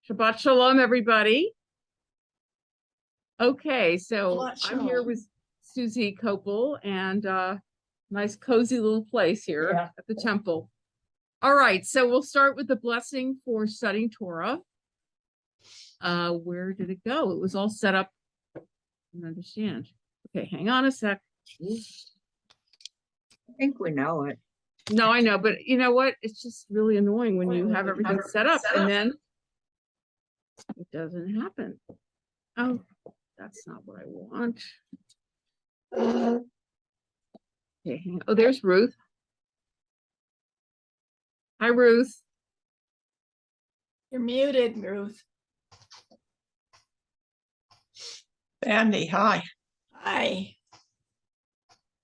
Shabbat Shalom, everybody. Okay, so Shabbat I'm here Shalom. with Susie Copel and nice cozy little place here at the temple. All right, so we'll start with the blessing for studying Torah. Where did it go? It was all set up. I don't understand. Okay, hang on a sec. I think we know it. No, I know, but you know what? It's just really annoying when you have everything set up and then it doesn't happen. Oh, that's not what I want. Okay, hang on. Oh, there's Ruth. Hi, Ruth. You're muted, Ruth. Andy, hi. Hi.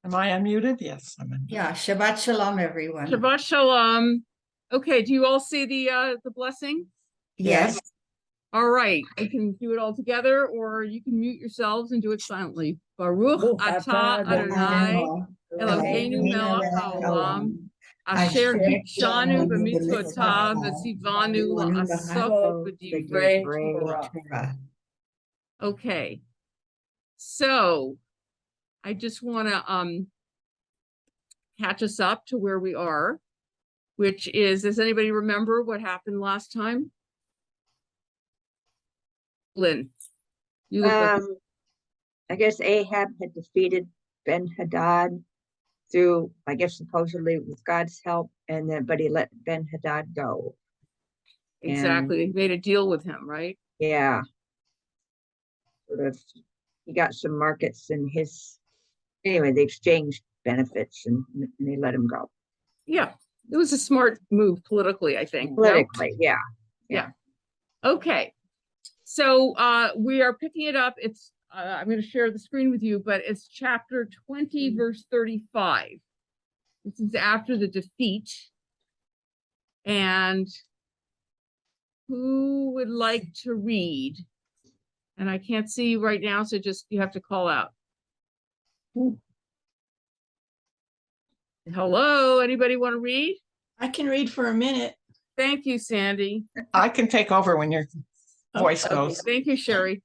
Am I unmuted? Yes, I'm unmuted. Yeah, Shabbat Shalom, everyone. Shabbat Shalom. Okay, do you all see the blessing? Yes. All right, you can do it all together, or you can mute yourselves and do it silently. Baruch atah Adonai Eloheinu melech haolam asher hikshanu b'mitzvotav v'tzivanu la'asaf b'divrei Torah. Okay, so I just want to catch us up to where we are, which is, does anybody remember what happened last time? Lynn, you look like I guess Ahab had defeated Ben-Hadad through, I guess, supposedly with God's help, and then but he let Ben-Hadad go. exactly. He made a deal with him, right? Yeah. Sort of, he got some markets in his. Anyway, they exchanged benefits, and they let him go. Yeah, it was a smart move politically, I think. Politically, yeah. Okay, so we are picking it up. It's I'm going to share the screen with you, but it's chapter 20, verse 35. This is after the defeat. And who would like to read? And I can't see you right now, so just you have to call out. Hello, anybody want to read? I can read for a minute. Thank you, Sandy. I can take over when your voice Okay, goes. thank you, Sherry.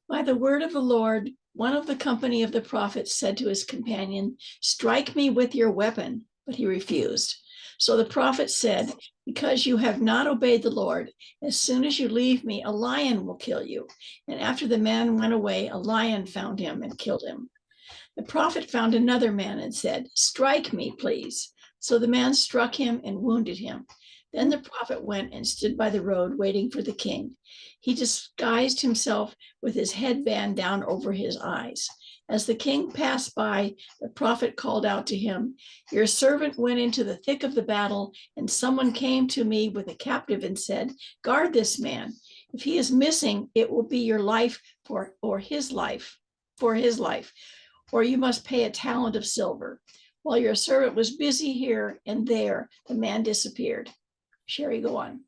By the word of the Lord, one of the company of the prophets said to his companion, "Strike me with your weapon," but he refused. So the prophet said, "Because you have not obeyed the Lord, as soon as you leave me, a lion will kill you." And after the man went away, a lion found him and killed him. The prophet found another man and said, "Strike me, please." So the man struck him and wounded him. Then the prophet went and stood by the road waiting for the king. He disguised himself with his headband down over his eyes. As the king passed by, the prophet called out to him, "Your servant went into the thick of the battle, and someone came to me with a captive and said, 'Guard this man. If he is missing, it will be your life for his life, or you must pay a talent of silver.' While your servant was busy here and there, the man disappeared." Sherry, go on.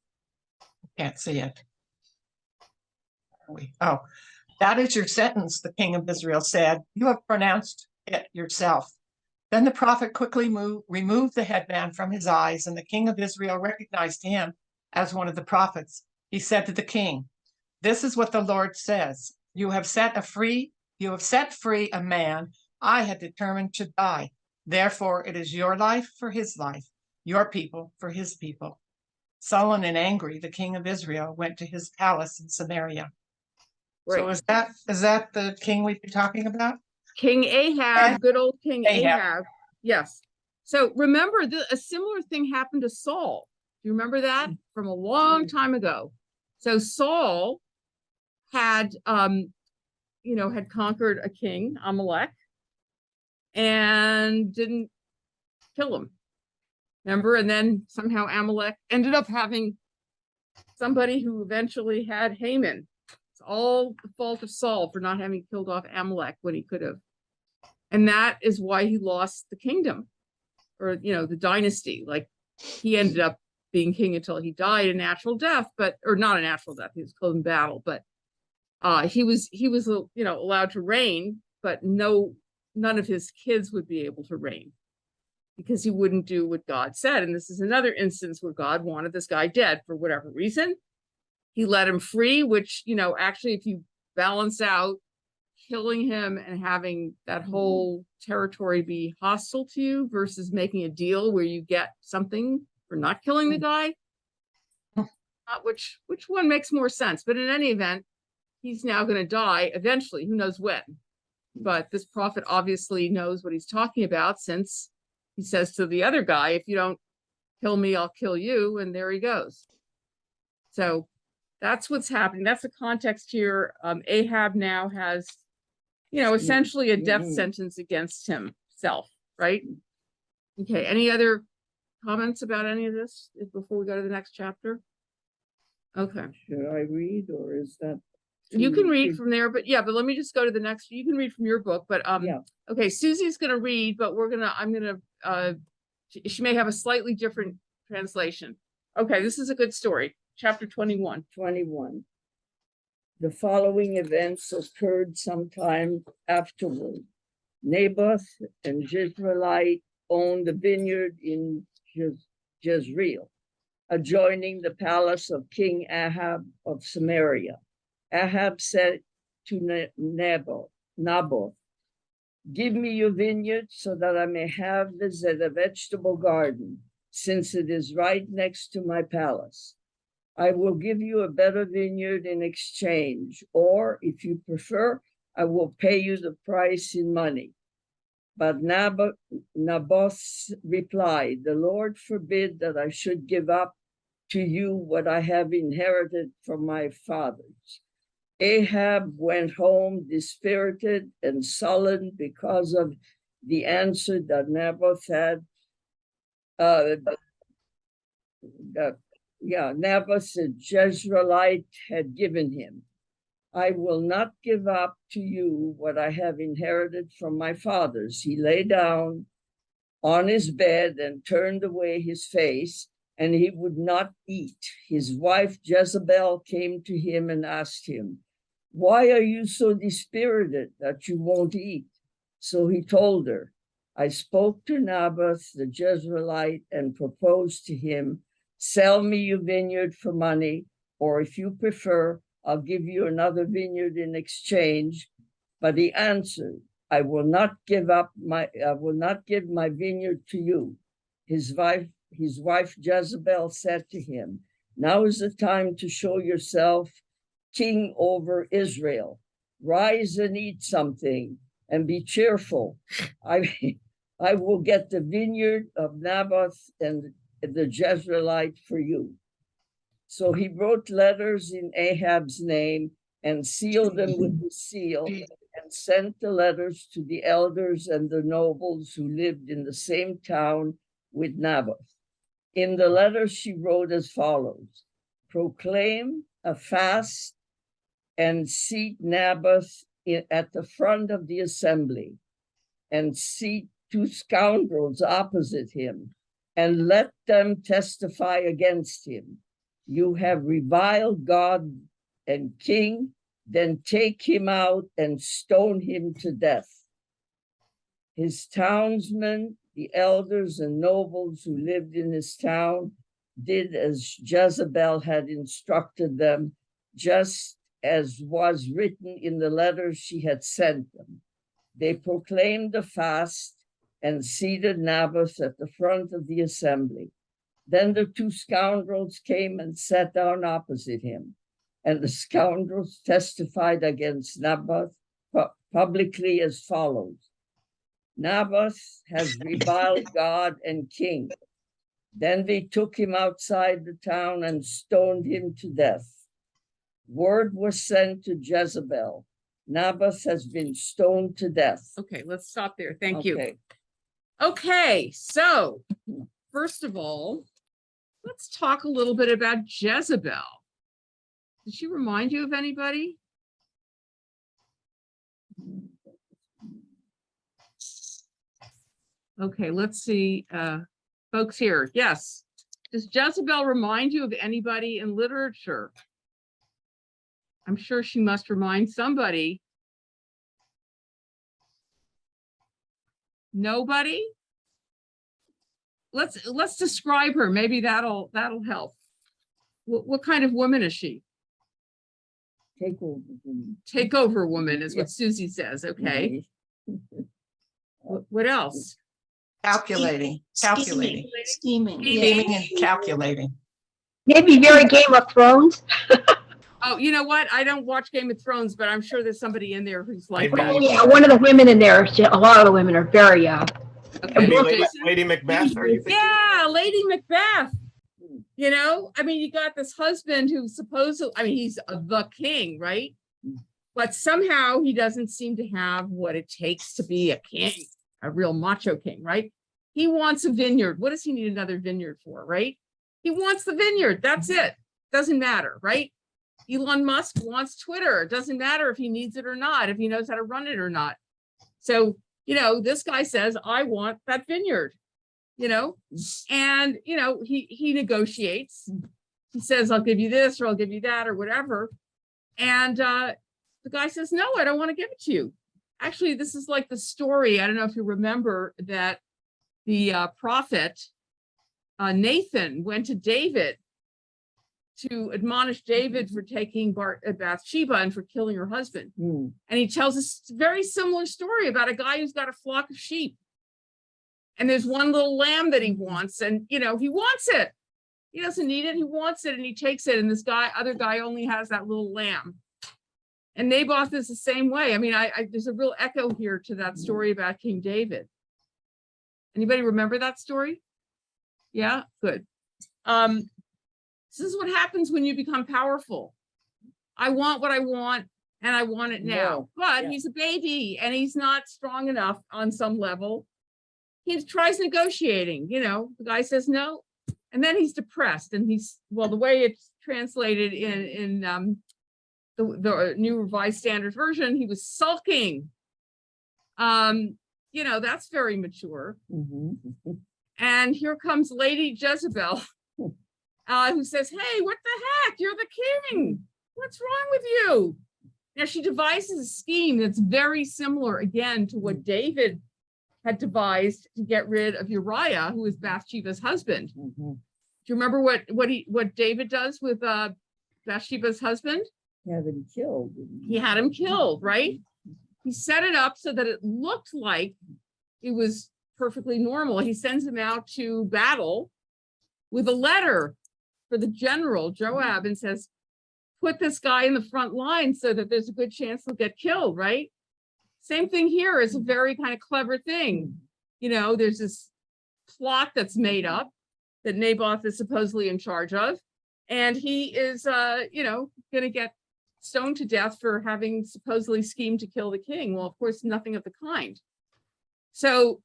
Can't see it. Oh, that is your sentence, the king of Israel said. You have pronounced it yourself. Then the prophet quickly removed the headband from his eyes, and the king of Israel recognized him as one of the prophets. He said to the king, "This is what the Lord says. You have set free a man I had determined to die. Therefore, it is your life for his life, your people for his people." Sullen and angry, the king of Israel went to his palace in Samaria. Right. So is that the king we've been talking about? King Ahab, good old King Ahab. Ahab. Yes. So remember, a similar thing happened to Saul. Do you remember that from a long time ago? So Saul had, had conquered a king, Amalek, and didn't kill him. Remember? And then somehow Amalek ended up having somebody who eventually had Haman. It's all the fault of Saul for not having killed off Amalek when he could have. And that is why he lost the kingdom, or, the dynasty. Like, he ended up being king until he died a natural death, or not a natural death. He was killed in battle, but he was allowed to reign, but none of his kids would be able to reign because he wouldn't do what God said. And this is another instance where God wanted this guy dead for whatever reason. he let him free, which, actually, if you balance out killing him and having that whole territory be hostile to you versus making a deal where you get something for not killing the guy, not which one makes more sense. But in any event, he's now going to die eventually. Who knows when? But this prophet obviously knows what he's talking about, since he says to the other guy, if you don't kill me, I'll kill you. And there he goes. So that's what's happening. That's the context here. Ahab now has, essentially a death sentence against himself, right? Okay. Any other comments about any of this before we go to the next chapter? Okay. Should I read, or is that? You can read too- from there, but let me just go to the next. You can read from your book, but Yeah, okay, Susie's gonna read, but she may have a slightly different translation. Okay, this is a good story. Chapter 21. 21. The following events occurred sometime afterward. Naboth and Jezreelite owned a vineyard in Jezreel, adjoining the palace of King Ahab of Samaria. Ahab said to Naboth, give me your vineyard so that I may have this as a vegetable garden, since it is right next to my palace. I will give you a better vineyard in exchange, or if you prefer, I will pay you the price in money. But Naboth replied, the Lord forbid that I should give up to you what I have inherited from my fathers. Ahab went home dispirited and sullen because of the answer that Naboth had. Naboth the Jezreelite had given him. I will not give up to you what I have inherited from my fathers. He lay down on his bed and turned away his face, and he would not eat. His wife Jezebel came to him and asked him, why are you so dispirited that you won't eat? So he told her, I spoke to Naboth the Jezreelite and proposed to him, sell me your vineyard for money, or if you prefer, I'll give you another vineyard in exchange. But he answered, I will not give my vineyard to you. His wife Jezebel said to him, now is the time to show yourself king over Israel. Rise and eat something and be cheerful. I will get the vineyard of Naboth and the Jezreelite for you. So he wrote letters in Ahab's name and sealed them with the seal, and sent the letters to the elders and the nobles who lived in the same town with Naboth. In the letters she wrote as follows: proclaim a fast and seat Naboth at the front of the assembly, and seat 2 scoundrels opposite him, and let them testify against him. You have reviled God and king, then take him out and stone him to death. His townsmen, the elders and nobles who lived in his town, did as Jezebel had instructed them, just as was written in the letters she had sent them. They proclaimed a fast and seated Naboth at the front of the assembly. Then the 2 scoundrels came and sat down opposite him, and the scoundrels testified against Naboth publicly as follows: Naboth has reviled God and king. Then they took him outside the town and stoned him to death. Word was sent to Jezebel, Naboth has been stoned to death. Okay, let's stop there. Thank you. Okay. Okay, so first of all, let's talk a little bit about Jezebel. Did she remind you of anybody? Okay, let's see. Folks here, yes. Does Jezebel remind you of anybody in literature? I'm sure she must remind somebody. Nobody? Let's describe her. Maybe that'll help. What kind of woman is she? Take over. woman. Take over woman is Yeah. what Susie says. Okay. Right. What else? Calculating. Scheming, Scheming. Scheming and calculating. Maybe very Game of Thrones. Oh, you know what? I don't watch Game of Thrones, but I'm sure there's somebody in there who's like Maybe. that. Oh yeah, one of the women in there. A lot of the women are very Okay. Maybe well, Lady, Jason? Lady Macbeth, are you thinking? Yeah, Lady Macbeth. You know, I mean, you got this husband who's supposedly, I mean, he's the king, right? But somehow he doesn't seem to have what it takes to be a king, a real macho king, right? He wants a vineyard. What does he need another vineyard for, right? He wants the vineyard. That's it. Doesn't matter, right? Elon Musk wants Twitter. It doesn't matter if he needs it or not, if he knows how to run it or not. So, you know, this guy says, I want that vineyard, you know, and, you know, he negotiates. He says, I'll give you this or I'll give you that or whatever. And the guy says, no, I don't want to give it to you. Actually, this is like the story. I don't know if you remember that the prophet Nathan went to David to admonish David for taking Bathsheba and for killing her husband. Mm. And he tells us a very similar story about a guy who's got a flock of sheep. And there's one little lamb that he wants, and you know, he wants it. He doesn't need it, he wants it, and he takes it. And this other guy only has that little lamb. And Naboth is the same way. I mean, there's a real echo here to that story about King David. Anybody remember that story? Yeah, good. This is what happens when you become powerful. I want what I want, and I want it now. No, But yeah. he's a baby, and he's not strong enough on some level. He tries negotiating, you know, the guy says no, and then he's depressed, and well, the way it's translated in the New Revised Standard Version, he was sulking. You know, that's very mature. Mhm. And here comes Lady Jezebel, who says, hey, what the heck? You're the king. What's wrong with you? Now, she devises a scheme that's very similar, again, to what David had devised to get rid of Uriah, who is Bathsheba's husband. Mhm. Do you remember what David does with Bathsheba's husband? Have him killed. He had him killed, right? He set it up so that it looked like it was perfectly normal. He sends him out to battle with a letter for the general Joab and says, put this guy in the front line so that there's a good chance he'll get killed, right? Same thing here is a very kind of clever thing. You know, there's this plot that's made up that Naboth is supposedly in charge of, and he is, you know, going to get stoned to death for having supposedly schemed to kill the king. Well, of course, nothing of the kind. So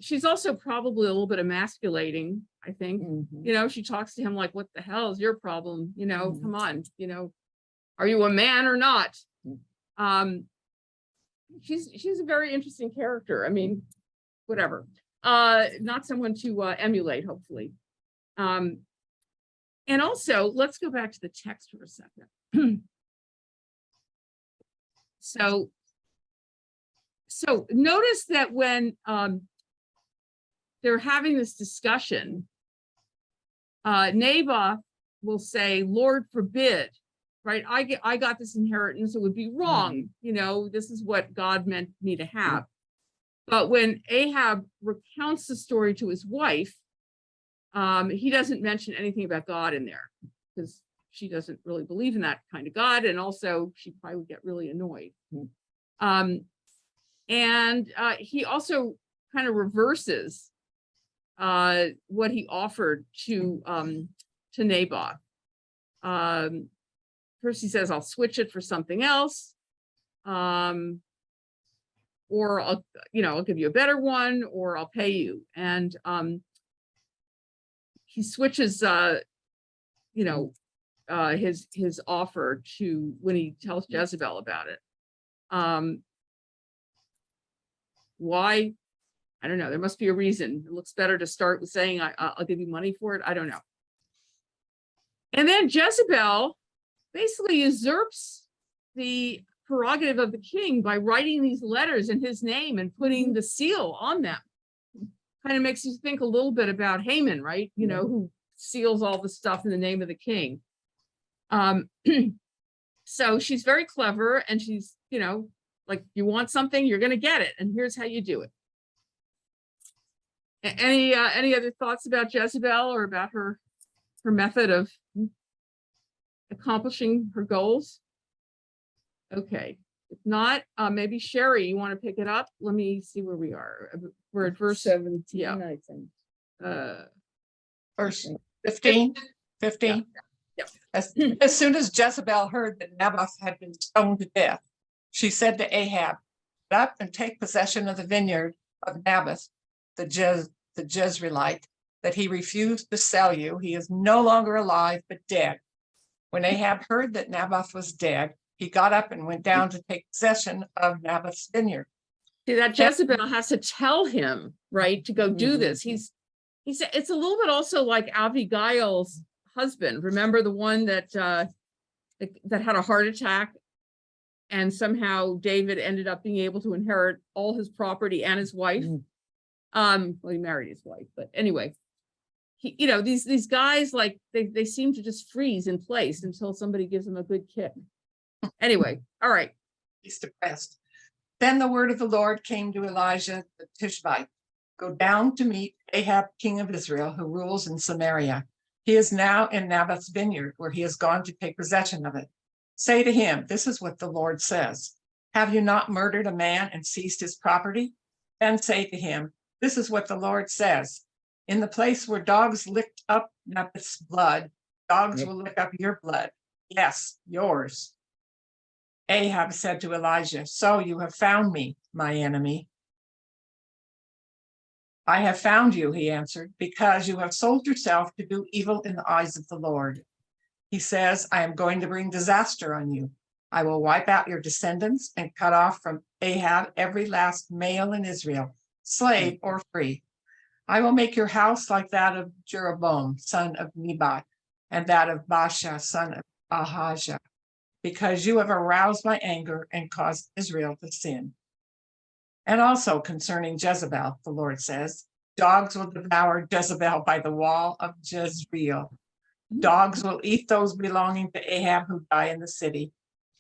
she's also probably a little bit emasculating, I think. Mhm. You know, she talks to him like, what the hell is your problem? You know, come on, you know, are you a man or not? She's a very interesting character. I mean, whatever. Not someone to emulate, hopefully. And also, let's go back to the text for a second. So notice that when they're having this discussion, Naboth will say, Lord forbid, right? I got this inheritance, it would be wrong. You know, this is what God meant me to have. But when Ahab recounts the story to his wife, he doesn't mention anything about God in there because she doesn't really believe in that kind of God. And also she probably would get really annoyed. And he also kind of reverses what he offered to Naboth. First he says, I'll switch it for something else. Or I'll give you a better one, or I'll pay you. And he switches, his offer to when he tells Jezebel about it. Why? I don't know. There must be a reason. It looks better to start with saying, I'll give you money for it. I don't know. And then Jezebel basically usurps the prerogative of the king by writing these letters in his name and putting the seal on them. Kind of makes you think a little bit about Haman, right? You know, who seals all the stuff in the name of the king. So she's very clever, and she's, like, you want something, you're going to get it. And here's how you do it. Any other thoughts about Jezebel or about her method of accomplishing her goals? Okay. If not, maybe Sherry, you want to pick it up? Let me see where we are. We're at verse 17, yeah. I think. Verse 15. Yep. As soon as Jezebel heard that Naboth had been stoned to death, she said to Ahab, "Get up and take possession of the vineyard of Naboth, the Jezreelite, that he refused to sell you. He is no longer alive, but dead." When Ahab heard that Naboth was dead, he got up and went down to take possession of Naboth's vineyard. See, that Jezebel has to tell him, right, to go do this. He's it's a little bit also like Abigail's husband. Remember the one that that had a heart attack, and somehow David ended up being able to inherit all his property and his wife. Well, he married his wife, but anyway, these guys, like, they seem to just freeze in place until somebody gives them a good kick. Anyway, all right. He's depressed. Then the word of the Lord came to Elijah the Tishbite. "Go down to meet Ahab, king of Israel, who rules in Samaria. He is now in Naboth's vineyard, where he has gone to take possession of it. Say to him, this is what the Lord says. Have you not murdered a man and seized his property? Then say to him, this is what the Lord says. In the place where dogs licked up Naboth's blood, dogs will lick up your blood. Yes, yours." Ahab said to Elijah, "So you have found me, my enemy." "I have found you," he answered, "because you have sold yourself to do evil in the eyes of the Lord. He says, I am going to bring disaster on you. I will wipe out your descendants and cut off from Ahab every last male in Israel, slave or free. I will make your house like that of Jeroboam, son of Nebat, and that of Baasha, son of Ahijah, because you have aroused my anger and caused Israel to sin. And also concerning Jezebel, the Lord says, dogs will devour Jezebel by the wall of Jezreel. Dogs will eat those belonging to Ahab who die in the city,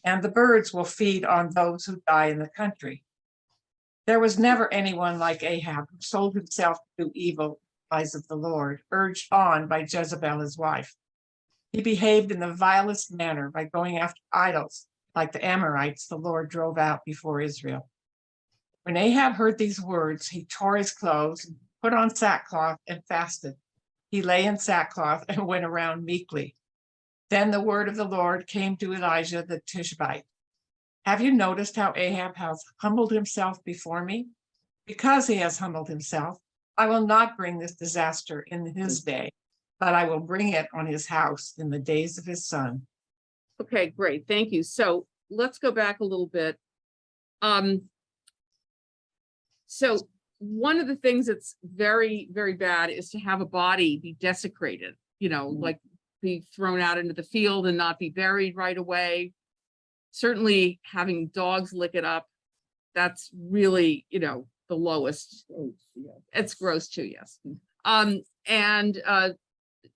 and the birds will feed on those who die in the country. There was never anyone like Ahab who sold himself to do evil in the eyes of the Lord, urged on by Jezebel his wife. He behaved in the vilest manner by going after idols, like the Amorites the Lord drove out before Israel. When Ahab heard these words, he tore his clothes, put on sackcloth, and fasted. He lay in sackcloth and went around meekly. Then the word of the Lord came to Elijah the Tishbite. Have you noticed how Ahab has humbled himself before me? Because he has humbled himself, I will not bring this disaster in his day, but I will bring it on his house in the days of his son. Okay, great. Thank you. So let's go back a little bit. So one of the things that's very, very bad is to have a body be desecrated, like be thrown out into the field and not be buried right away. Certainly having dogs lick it up, that's really, the lowest. It's gross too, yes.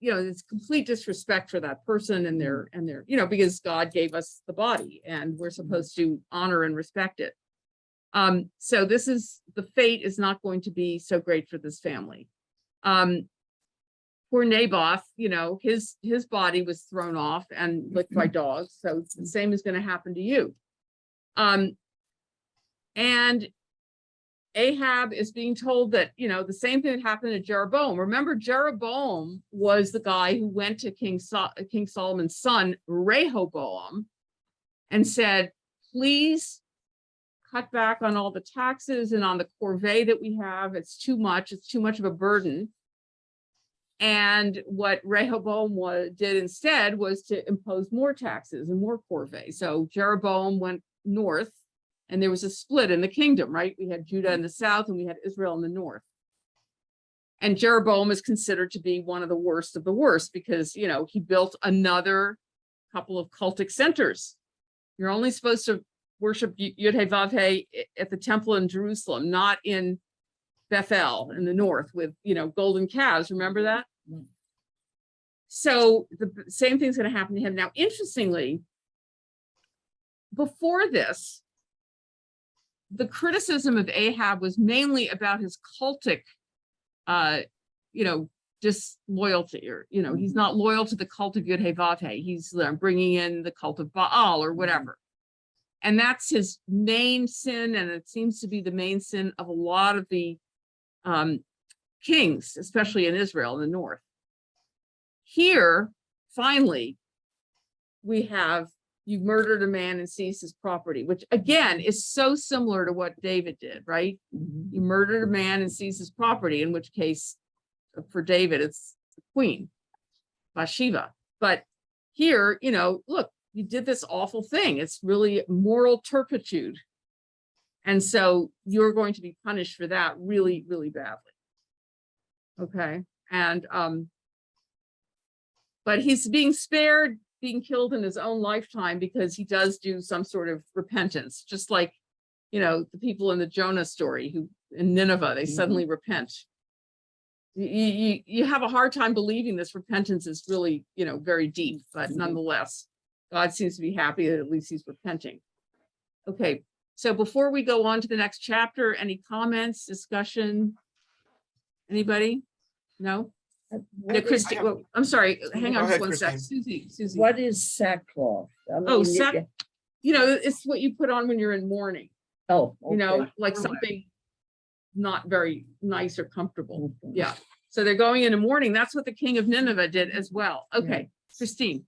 It's complete disrespect for that person and their, because God gave us the body and we're supposed to honor and respect it. So the fate is not going to be so great for this family. Poor Naboth, his body was thrown off and licked by dogs. So the same is going to happen to you. And Ahab is being told that, the same thing that happened to Jeroboam. Remember, Jeroboam was the guy who went to King Solomon's son, Rehoboam, and said, please cut back on all the taxes and on the corvée that we have. It's too much. It's too much of a burden. And what Rehoboam did instead was to impose more taxes and more corvée. So Jeroboam went north, and there was a split in the kingdom, right? We had Judah in the south and we had Israel in the north. And Jeroboam is considered to be one of the worst because, he built another couple of cultic centers. You're only supposed to worship Yud-Heh-Vav-Heh at the temple in Jerusalem, not in Bethel in the north with, golden calves. Remember that? So the same thing's going to happen to him. Now, interestingly, before this, the criticism of Ahab was mainly about his cultic, disloyalty, or, he's not loyal to the cult of Yud-Heh-Vav-Heh. He's bringing in the cult of Baal or whatever. And that's his main sin. And it seems to be the main sin of a lot of the kings, especially in Israel in the north. Here, finally, we have, you murdered a man and seized his property, which again is so similar to what David did, right? You murdered a man and seized his property, in which case for David, it's the queen, Bathsheba. But here, look, you did this awful thing. It's really moral turpitude. And so you're going to be punished for that really, really badly. Okay. And, but he's being spared being killed in his own lifetime because he does do some sort of repentance, just like, the people in the Jonah story who in Nineveh, they suddenly repent. You have a hard time believing this repentance is really, very deep, but nonetheless, God seems to be happy that at least he's repenting. Okay, so before we go on to the next chapter, any comments, discussion? Anybody? No? No, Christy, well, I'm sorry, hang on just one sec. Susie. What is sackcloth? I Oh, mean, it's what you put on when you're in mourning, Oh, okay. like something not very nice or comfortable. Okay. Yeah. So they're going into mourning. That's what the king of Nineveh did as well. Okay, Christine.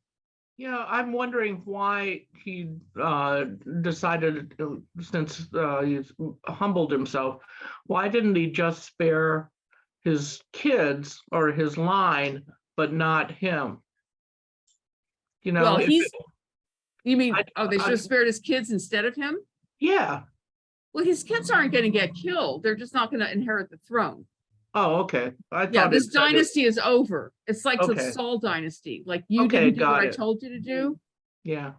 Yeah, I'm wondering why he decided, since he's humbled himself, why didn't he just spare his kids or his line, but not him? Well, if you mean, I- they should have spared his kids instead of him? yeah. Well, his kids aren't going to get killed. They're just not going to inherit the throne. Oh, okay. I Yeah, thought this it said it- dynasty is over. It's like the Okay. Saul dynasty. Like you Okay, didn't do what got I it. told you to do. Yeah.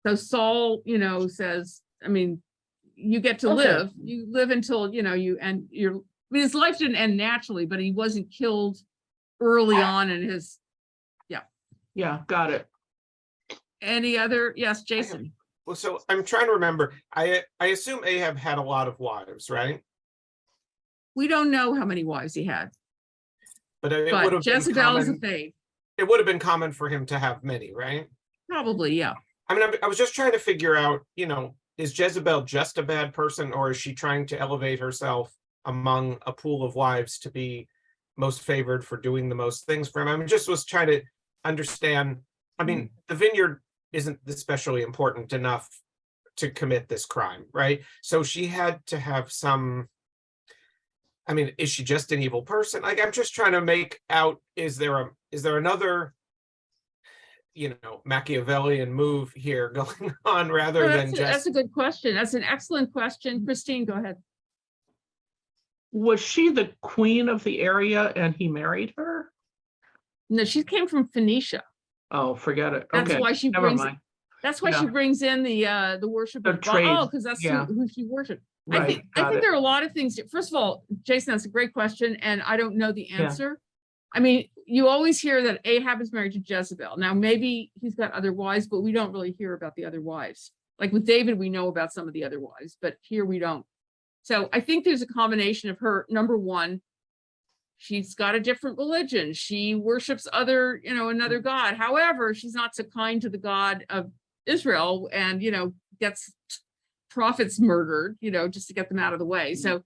So Saul, says, I mean, you get to Okay. live. You live until, his life didn't end naturally, but he wasn't killed early on in his, Yeah, got it. any other, yes, Jason. Well, so I'm trying to remember. I assume Ahab had a lot of wives, right? We don't know how many wives he had, But it would but have been Jezebel is a common. fave. It would have been common for him to have many, right? Probably, yeah. I mean, I was just trying to figure out, is Jezebel just a bad person, or is she trying to elevate herself among a pool of wives to be most favored for doing the most things for him? I mean, just was trying to understand. I mean, the vineyard isn't especially important enough to commit this crime, right? So she had to have some. I mean, is she just an evil person? Like, I'm just trying to make out, is there another, Machiavellian move here going on rather than That's just. a good question. That's an excellent question. Christine, go ahead. Was she the queen of the area and he married her? No, she came from Phoenicia. Oh, forget it. That's Okay, why she never brings. mind. That's why she Yeah. brings in the worship The of Baal, trade, because that's yeah. who she worshipped. I Right, think got it. there are a lot of things. First of all, Jason, that's a great question, and I don't know the answer. I mean, you always hear that Ahab is married to Jezebel. Now, maybe he's got other wives, but we don't really hear about the other wives. Like with David, we know about some of the other wives, but here we don't. So I think there's a combination of her. Number one, she's got a different religion. She worships another God. However, she's not so kind to the God of Israel and, gets prophets murdered, just to get them out of the way. So,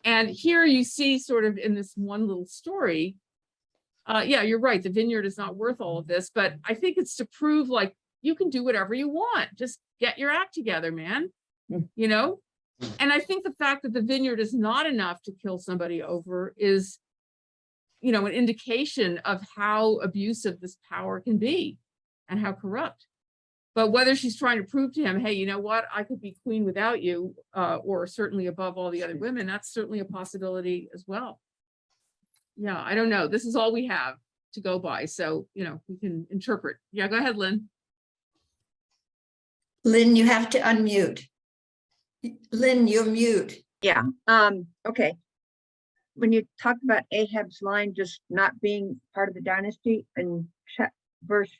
and here you see sort of in this one little story, yeah, you're right. The vineyard is not worth all of this, but I think it's to prove like you can do whatever you want. Just get your act together, man. And I think the fact that the vineyard is not enough to kill somebody over is, an indication of how abusive this power can be and how corrupt. But whether she's trying to prove to him, hey, you know what, I could be queen without you, or certainly above all the other women, that's certainly a possibility as well. Yeah, I don't know. This is all we have to go by. So, we can interpret. Yeah, go ahead, Lynn. Lynn, you have to unmute. Lynn, you're mute. Yeah, okay. When you talk about Ahab's line just not being part of the dynasty in verse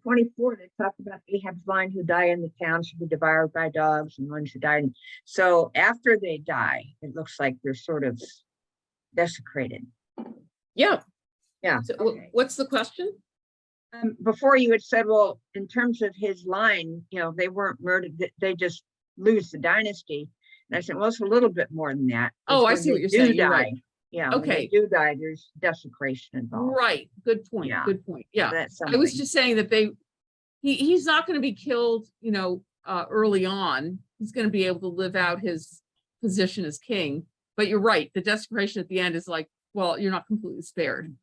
24, they talk about Ahab's line, who die in the town should be devoured by dogs, and ones who died. So after they die, it looks like they're sort of desecrated. Yeah. Yeah. So okay. what's the question? Before you had said, well, in terms of his line, they weren't murdered, they just lose the dynasty. And I said, well, it's a little bit more than that. Oh, It's I when see what they you're do saying. You're die. right. Yeah. When Okay. they do die, there's desecration involved. Right. Good point. Yeah. Good point. Yeah. That's I was something. just saying that he's not going to be killed, early on. He's going to be able to live out his position as king. But you're right. The desecration at the end is like, well, you're not completely spared.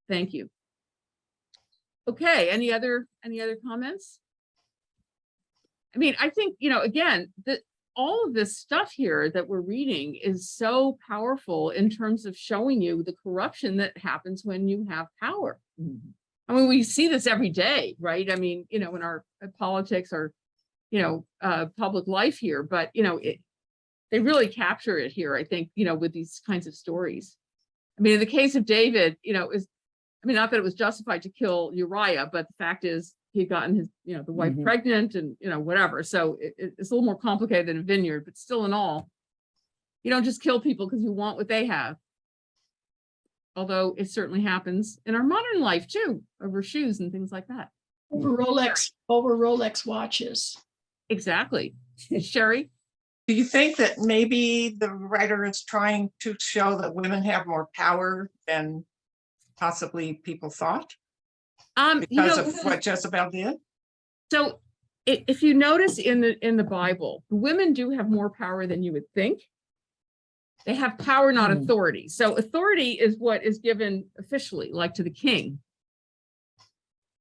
Thank you. Okay. Any other comments? I mean, I think, again, all of this stuff here that we're reading is so powerful in terms of showing you the corruption that happens when you have power. I mean, we see this every day, right? I mean, in our politics or, public life here, but, they really capture it here, I think, with these kinds of stories. I mean, in the case of David, not that it was justified to kill Uriah, but the fact is he'd gotten his, the wife pregnant and, whatever. So it's a little more complicated than a vineyard, but still in all, you don't just kill people because you want what they have. Although it certainly happens in our modern life too, over shoes and things like that. Over Rolex watches. Exactly. Sherry? Do you think that maybe the writer is trying to show that women have more power than possibly people thought because of what Jezebel did? So if you notice in the Bible, women do have more power than you would think. They have power, not authority. So authority is what is given officially, like to the king.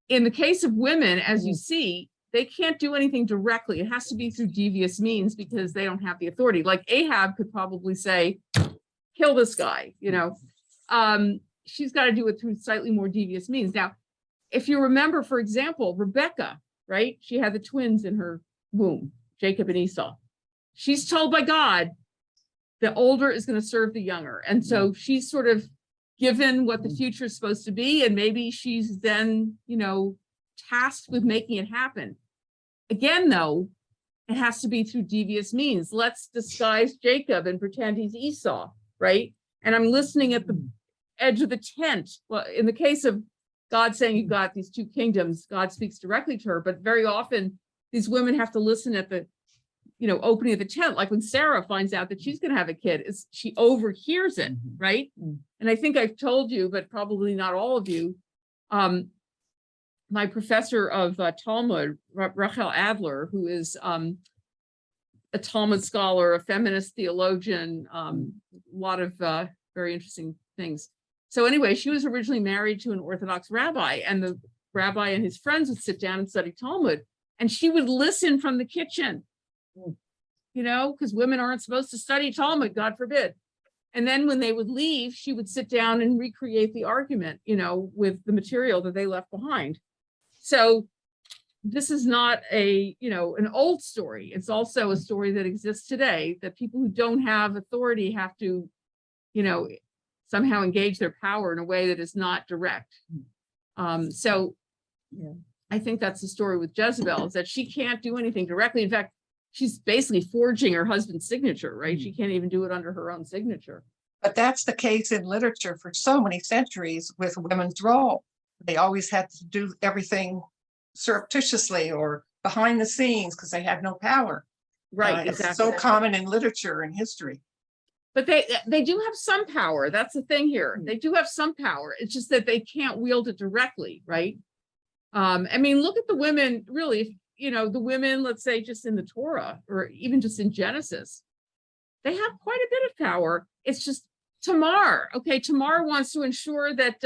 In the case of women, as you see, they can't do anything directly. It has to be through devious means because they don't have the authority. Like Ahab could probably say, kill this guy, she's got to do it through slightly more devious means. Now, if you remember, for example, Rebecca, right? She had the twins in her womb, Jacob and Esau. She's told by God, the older is going to serve the younger. And so she's sort of given what the future is supposed to be. And maybe she's then, tasked with making it happen. Again, though, it has to be through devious means. Let's disguise Jacob and pretend he's Esau, right? And I'm listening at the edge of the tent. Well, in the case of God saying you've got these two kingdoms, God speaks directly to her, but very often these women have to listen at the, opening of the tent. Like when Sarah finds out that she's going to have a kid, she overhears it, right? And I think I've told you, but probably not all of you, my professor of Talmud, Rachel Adler, who is a Talmud scholar, a feminist theologian, a lot of very interesting things. So anyway, she was originally married to an Orthodox rabbi, and the rabbi and his friends would sit down and study Talmud, and she would listen from the kitchen, because women aren't supposed to study Talmud, God forbid. And then when they would leave, she would sit down and recreate the argument, with the material that they left behind. So this is not an old story. It's also a story that exists today, that people who don't have authority have to, somehow engage their power in a way that is not direct. So I think that's the story with Jezebel, is that she can't do anything directly. In fact, she's basically forging her husband's signature, right? She can't even do it under her own signature. But that's the case in literature for so many centuries with women's role. They always had to do everything surreptitiously or behind the scenes because they had no power. Right, It's exactly. so common in literature and history. But they do have some power. That's the thing here. They do have some power. It's just that they can't wield it directly, right? I mean, look at the women, really, the women, let's say just in the Torah or even just in Genesis, they have quite a bit of power. It's just Tamar. Okay, Tamar wants to ensure that,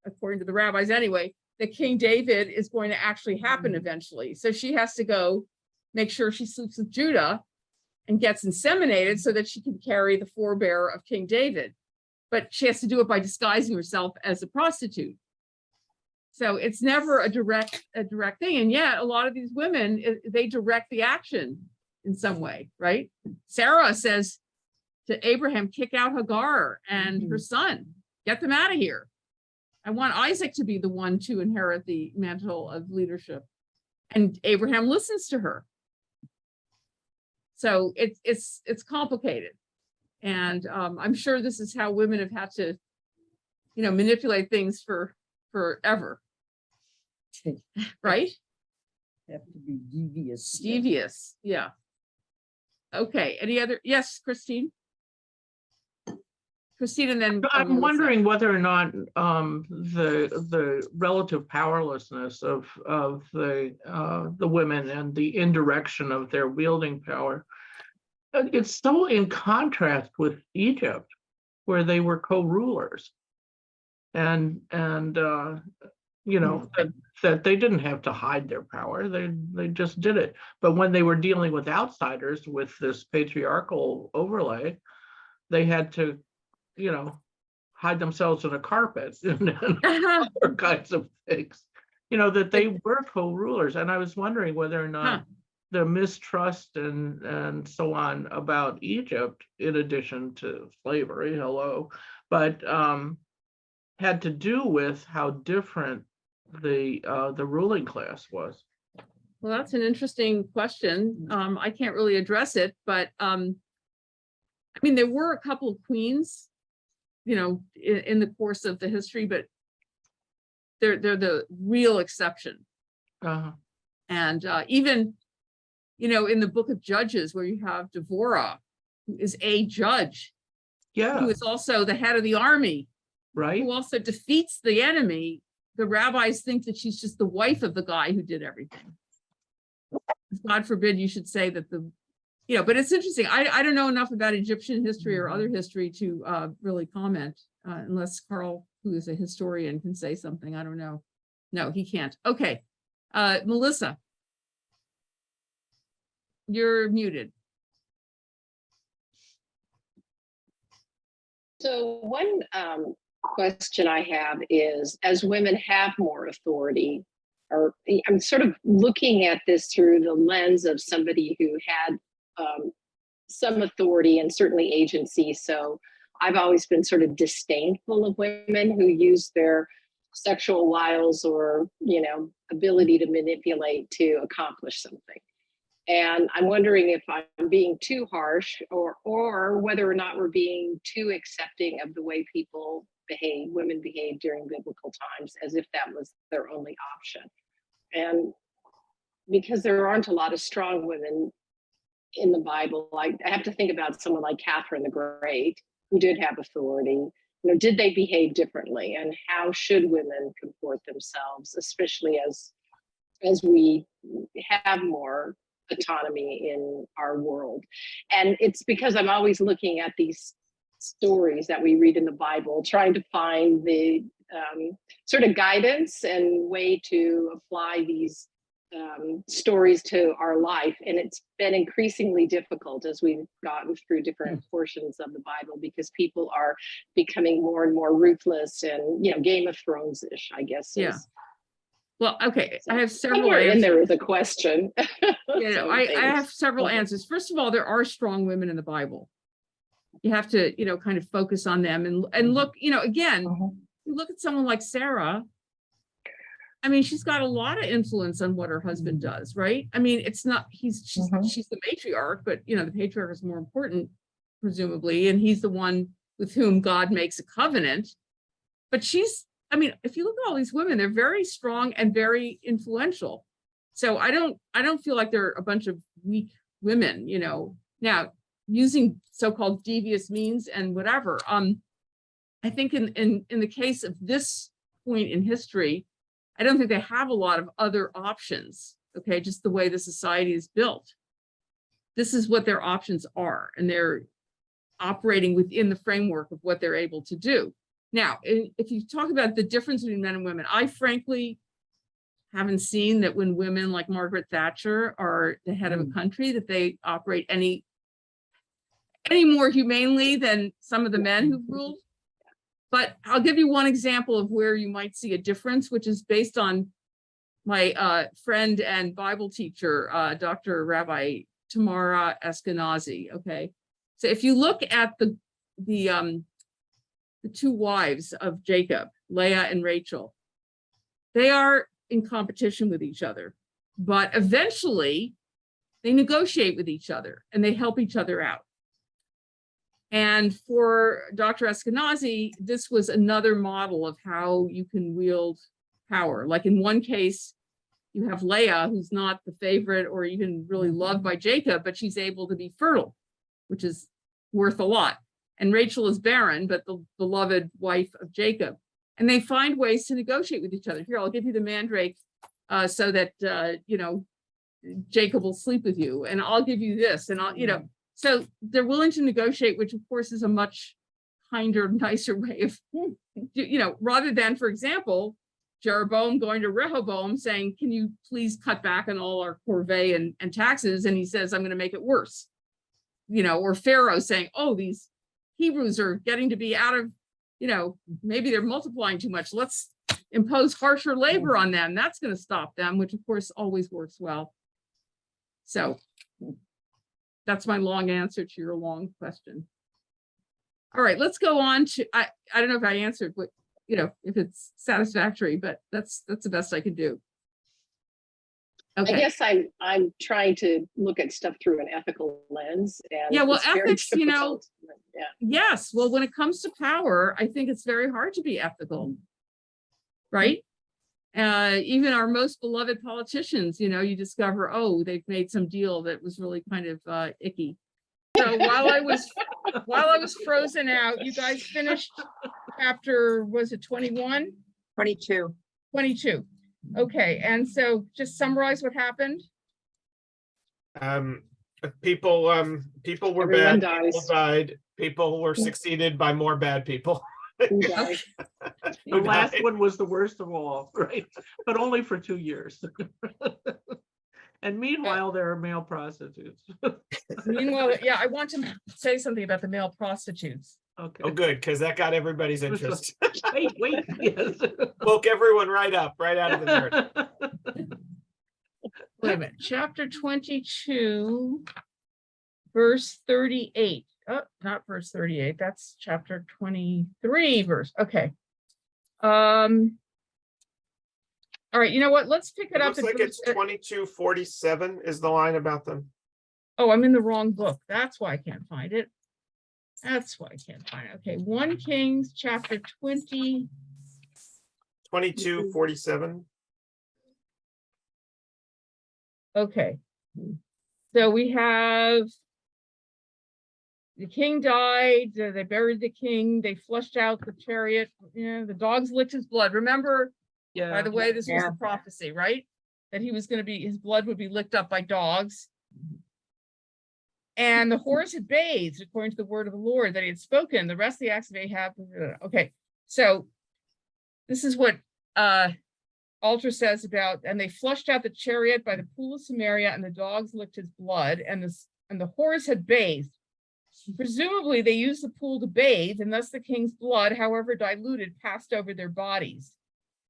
according to the rabbis anyway, that King David is going to actually happen eventually. So she has to go make sure she sleeps with Judah and gets inseminated so that she can carry the forebearer of King David. But she has to do it by disguising herself as a prostitute. So it's never a direct thing. And yet a lot of these women, they direct the action in some way, right? Sarah says to Abraham, kick out Hagar and her son, get them out of here. I want Isaac to be the one to inherit the mantle of leadership. And Abraham listens to her. So it's complicated. And I'm sure this is how women have had to, manipulate things forever, right? Have to be devious. Devious, yeah. Okay, any other, yes, Christine? Christine, and then. I'm Melissa. wondering whether or not the relative powerlessness of the women and the indirection of their wielding power, it's so in contrast with Egypt, where they were co-rulers, and that they didn't have to hide their power; they just did it. But when they were dealing with outsiders with this patriarchal overlay, they had to hide themselves in a carpet and other kinds of things, that they were co-rulers. And I was wondering whether or not the mistrust and so on about Egypt, in addition to slavery, but had to do with how different the ruling class was. Well, that's an interesting question. I can't really address it, but there were a couple of queens, in the course of the history, but they're the real exception. And even, in the book of Judges, where you have Deborah, who is a judge, who is also the head of the army, right? Who also defeats the enemy. The rabbis think that she's just the wife of the guy who did everything. God forbid you should say that but it's interesting. I don't know enough about Egyptian history or other history to really comment, unless Carl, who is a historian, can say something. I don't know. No, he can't. Okay. Melissa, you're muted. So one question I have is, as women have more authority, or I'm sort of looking at this through the lens of somebody who had some authority and certainly agency. So I've always been sort of disdainful of women who use their sexual wiles or, ability to manipulate to accomplish something. And I'm wondering if I'm being too harsh or whether or not we're being too accepting of the way women behave during biblical times, as if that was their only option. And because there aren't a lot of strong women in the Bible, I have to think about someone like Catherine the Great, who did have authority. Did they behave differently, and how should women comport themselves, especially as we have more autonomy in our world? And it's because I'm always looking at these stories that we read in the Bible, trying to find the sort of guidance and way to apply these stories to our life. And it's been increasingly difficult as we've gotten through different portions of the Bible, because people are becoming more and more ruthless and, Game of Thrones-ish, I guess. Yeah. Well, okay. I have several Somewhere answers. in there is a question. I have several answers. First of all, there are strong women in the Bible. You have to, kind of focus on them and look, again, you look at someone like Sarah. She's got a lot of influence on what her husband does, right? It's not, she's the matriarch, but the patriarch is more important, presumably, and he's the one with whom God makes a covenant. But if you look at all these women, they're very strong and very influential. So I don't feel like they're a bunch of weak women, now using so-called devious means and whatever. I think in the case of this point in history, I don't think they have a lot of other options. Okay, just the way the society is built. This is what their options are, and they're operating within the framework of what they're able to do. Now, if you talk about the difference between men and women, I frankly haven't seen that when women like Margaret Thatcher are the head of a country, that they operate any more humanely than some of the men who've ruled. But I'll give you one example of where you might see a difference, which is based on my friend and Bible teacher, Dr. Rabbi Tamara Eskenazi. Okay, so if you look at the two wives of Jacob, Leah and Rachel. They are in competition with each other, but eventually they negotiate with each other and they help each other out. And for Dr. Eskenazi, this was another model of how you can wield power. Like in one case, you have Leah, who's not the favorite or even really loved by Jacob, but she's able to be fertile, which is worth a lot. And Rachel is barren, but the beloved wife of Jacob. And they find ways to negotiate with each other. Here, I'll give you the mandrake so that, Jacob will sleep with you, and I'll give you this, and I'll, so they're willing to negotiate, which of course is a much kinder, nicer way of, rather than, for example, Jeroboam going to Rehoboam saying, can you please cut back on all our corvée and taxes? And he says, I'm going to make it worse. Or Pharaoh saying, oh, these Hebrews are getting to be out of, maybe they're multiplying too much. Let's impose harsher labor on them. That's going to stop them, which of course always works well. So that's my long answer to your long question. All right, let's go on to, I don't know if I answered what, if it's satisfactory, but that's the best I can do. Okay. I guess I'm trying to look at stuff through an ethical lens. And yeah, well, it's very ethics, difficult. Yeah. Yes, well, when it comes to power, I think it's very hard to be ethical, right? Even our most beloved politicians, you discover, oh, they've made some deal that was really kind of icky. So while I was frozen out, you guys finished chapter, was it 21? 22. 22. Okay, and so just summarize what happened. People were Everyone bad, people dies. died, people were succeeded by more bad people. Who died? The last one was the worst of all, right? But only for 2 years. And meanwhile, there are male prostitutes. Meanwhile, yeah, I want to say something about the male prostitutes. Okay. Oh, good, because that got everybody's interest. Wait, yes. Woke everyone right up, right out of the dirt. Wait a minute, chapter 22, verse 38. Oh, not verse 38, that's chapter 23 verse. Okay. All right, you know what? Let's pick it It up. looks like it's 2247 is the line about them. Oh, I'm in the wrong book. That's why I can't find it. That's why I can't find it. Okay, 1 Kings chapter 20. 2247. Okay. So we have the king died, they buried the king, they flushed out the chariot, the dogs licked his blood. Remember, Yeah. by the way, this was Yeah. the prophecy, right? That he was going to be, his blood would be licked up by dogs. And the horse had bathed according to the word of the Lord that he had spoken. The rest of the acts of Ahab. Okay, so this is what Alter says about, and they flushed out the chariot by the pool of Samaria, and the dogs licked his blood, and the horse had bathed. Presumably, they used the pool to bathe, and thus the king's blood, however diluted, passed over their bodies.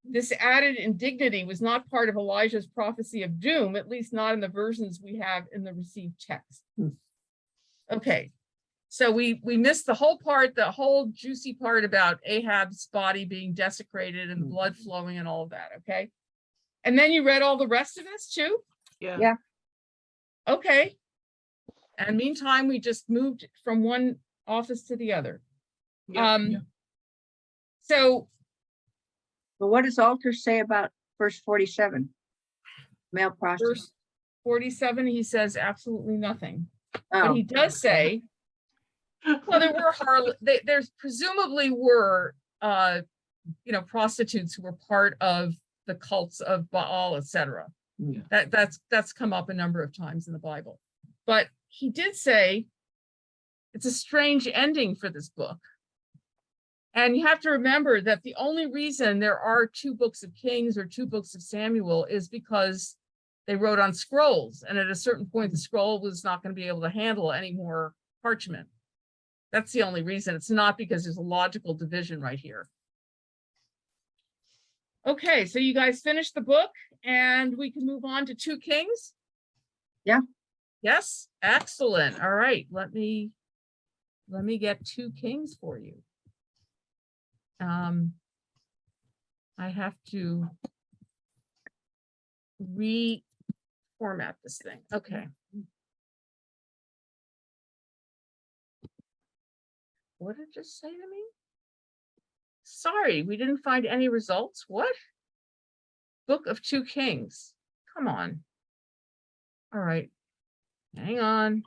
This added indignity was not part of Elijah's prophecy of doom, at least not in the versions we have in the received text. Okay, so we missed the whole part, the whole juicy part about Ahab's body being desecrated and the blood flowing and all of that, okay? And then you read all the rest of this too? Yeah. Yeah. Okay. And meantime, we just moved from one office to the other. Yeah. So But what does Alter say about verse 47? Male prostitute. verse 47, he says absolutely nothing. Oh, But he does say, well, there were there's presumably were prostitutes who were part of the cults of Baal, etc. Yeah. That's come up a number of times in the Bible. But he did say it's a strange ending for this book. And you have to remember that the only reason there are 2 books of Kings or 2 books of Samuel is because they wrote on scrolls. And at a certain point, the scroll was not going to be able to handle any more parchment. That's the only reason. It's not because there's a logical division right here. Okay, so you guys finished the book and we can move on to 2 Kings? Yeah. Yes, excellent. All right, let me get 2 Kings for you. I have to reformat this thing. Okay. What did it just say to me? Sorry, we didn't find any results. What? Book of 2 Kings. Come on. All right. Hang on.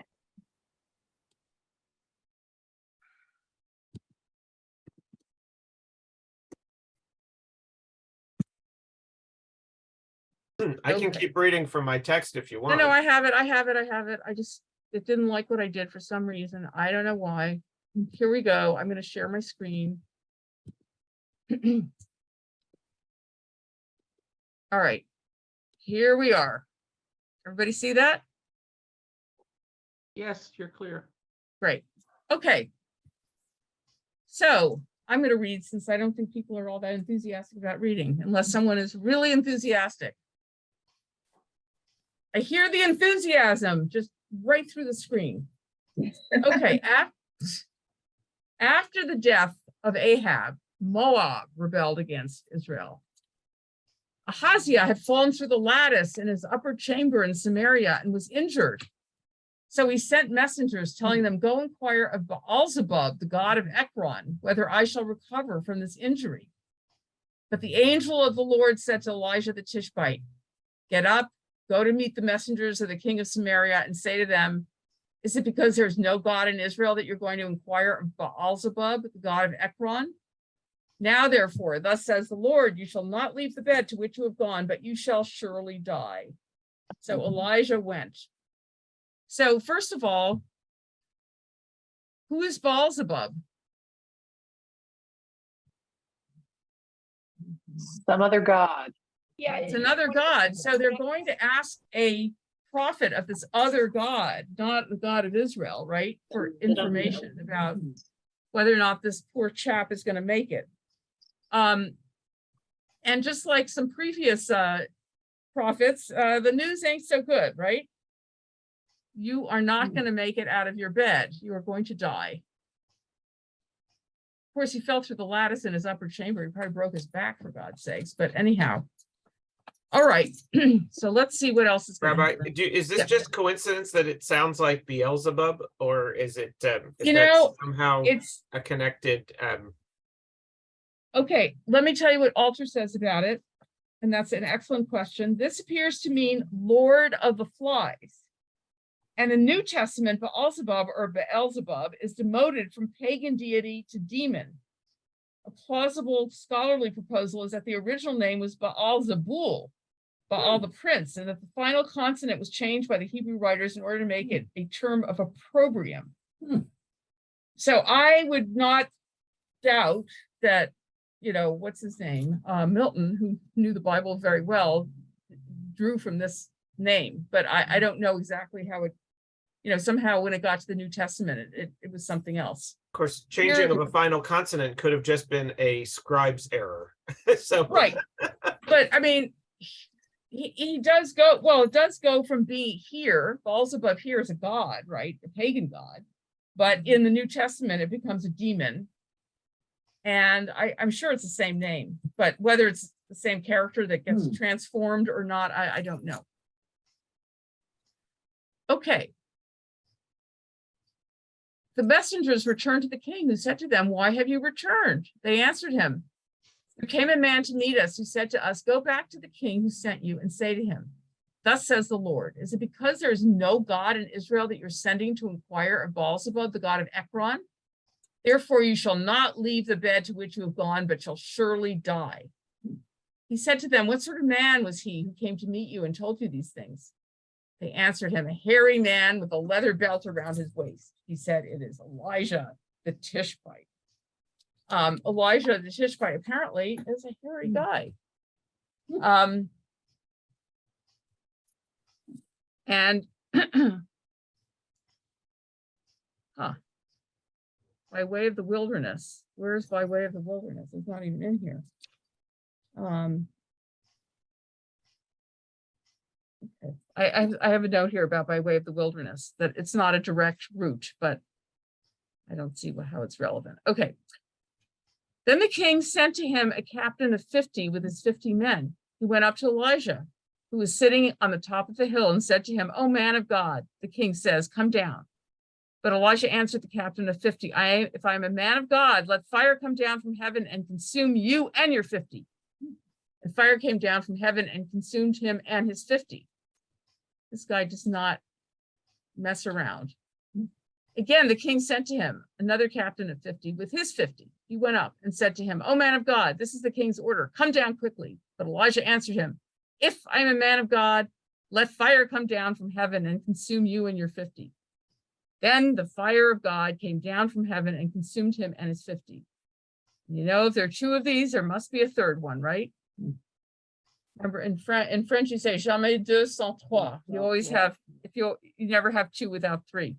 I can Okay. keep reading from my text if you No, want. no, I have it. I have it. I have it. It didn't like what I did for some reason. I don't know why. Here we go. I'm going to share my screen. All right. Here we are. Everybody see that? Yes, you're clear. Great. Okay. So I'm going to read since I don't think people are all that enthusiastic about reading, unless someone is really enthusiastic. I hear the enthusiasm just right through the screen. Okay. After the death of Ahab, Moab rebelled against Israel. Ahaziah had fallen through the lattice in his upper chamber in Samaria and was injured. So he sent messengers telling them, go inquire of Baalzebub, the god of Ekron, whether I shall recover from this injury. But the angel of the Lord said to Elijah the Tishbite, get up, go to meet the messengers of the king of Samaria and say to them, is it because there's no God in Israel that you're going to inquire of Baalzebub, the god of Ekron? Now, therefore, thus says the Lord, you shall not leave the bed to which you have gone, but you shall surely die. So Elijah went. So first of all, who is Baalzebub? Some other god. Yeah. It's another god. So they're going to ask a prophet of this other god, not the God of Israel, right? For information about whether or not this poor chap is going to make it. And just like some previous prophets, the news ain't so good, right? You are not going to make it out of your bed. You are going to die. Of course, he fell through the lattice in his upper chamber. He probably broke his back, for God's sakes. But anyhow, all right. So let's see what else is going to Rabbi, happen. is this Yeah. just coincidence that it sounds like Beelzebub, or is it You know, somehow It's a connected? okay. Let me tell you what Alter says about it. And that's an excellent question. This appears to mean Lord of the Flies. And in New Testament, Beelzebub or Beelzebub is demoted from pagan deity to demon. A plausible scholarly proposal is that the original name was Baal-Zebul, Baal the prince, and that the final consonant was changed by the Hebrew writers in order to make it a term of opprobrium. So I would not doubt that, you know, what's his name? Milton, who knew the Bible very well, drew from this name, but I don't know exactly how it, you know, somehow when it got to the New Testament, it was something else. Of course, changing of a final consonant could have just been a scribe's error. So Right. But I mean, he does go, well, it does go from being here, Beelzebub here is a god, right? A pagan god. But in the New Testament, it becomes a demon. And I'm sure it's the same name, but whether it's the same character that gets transformed or not, I don't know. Okay. The messengers returned to the king, who said to them, why have you returned? They answered him, there came a man to meet us who said to us, go back to the king who sent you and say to him, thus says the Lord, is it because there is no God in Israel that you're sending to inquire of Baalzebub, the god of Ekron? Therefore you shall not leave the bed to which you have gone, but shall surely die. He said to them, what sort of man was he who came to meet you and told you these things? They answered him, a hairy man with a leather belt around his waist. He said, it is Elijah the Tishbite. Elijah the Tishbite apparently is a hairy guy. And by way of the wilderness. Where's by way of the wilderness? It's not even in here. Okay. I have a note here about by way of the wilderness, that it's not a direct route, but I don't see how it's relevant. Okay. Then the king sent to him a captain of 50 with his 50 men. He went up to Elijah, who was sitting on the top of the hill, and said to him, "O man of God," the king says, "come down." But Elijah answered the captain of 50, if I am a man of God, let fire come down from heaven and consume you and your 50. And fire came down from heaven and consumed him and his 50. This guy does not mess around. Again, the king sent to him another captain of 50 with his 50. He went up and said to him, "O man of God, this is the king's order. Come down quickly." But Elijah answered him, "If I am a man of God, let fire come down from heaven and consume you and your 50. Then the fire of God came down from heaven and consumed him and his 50. You know, if there are two of these, there must be a third one, right? Remember, in French, you say jamais deux sans trois. You always have, you never have two without three.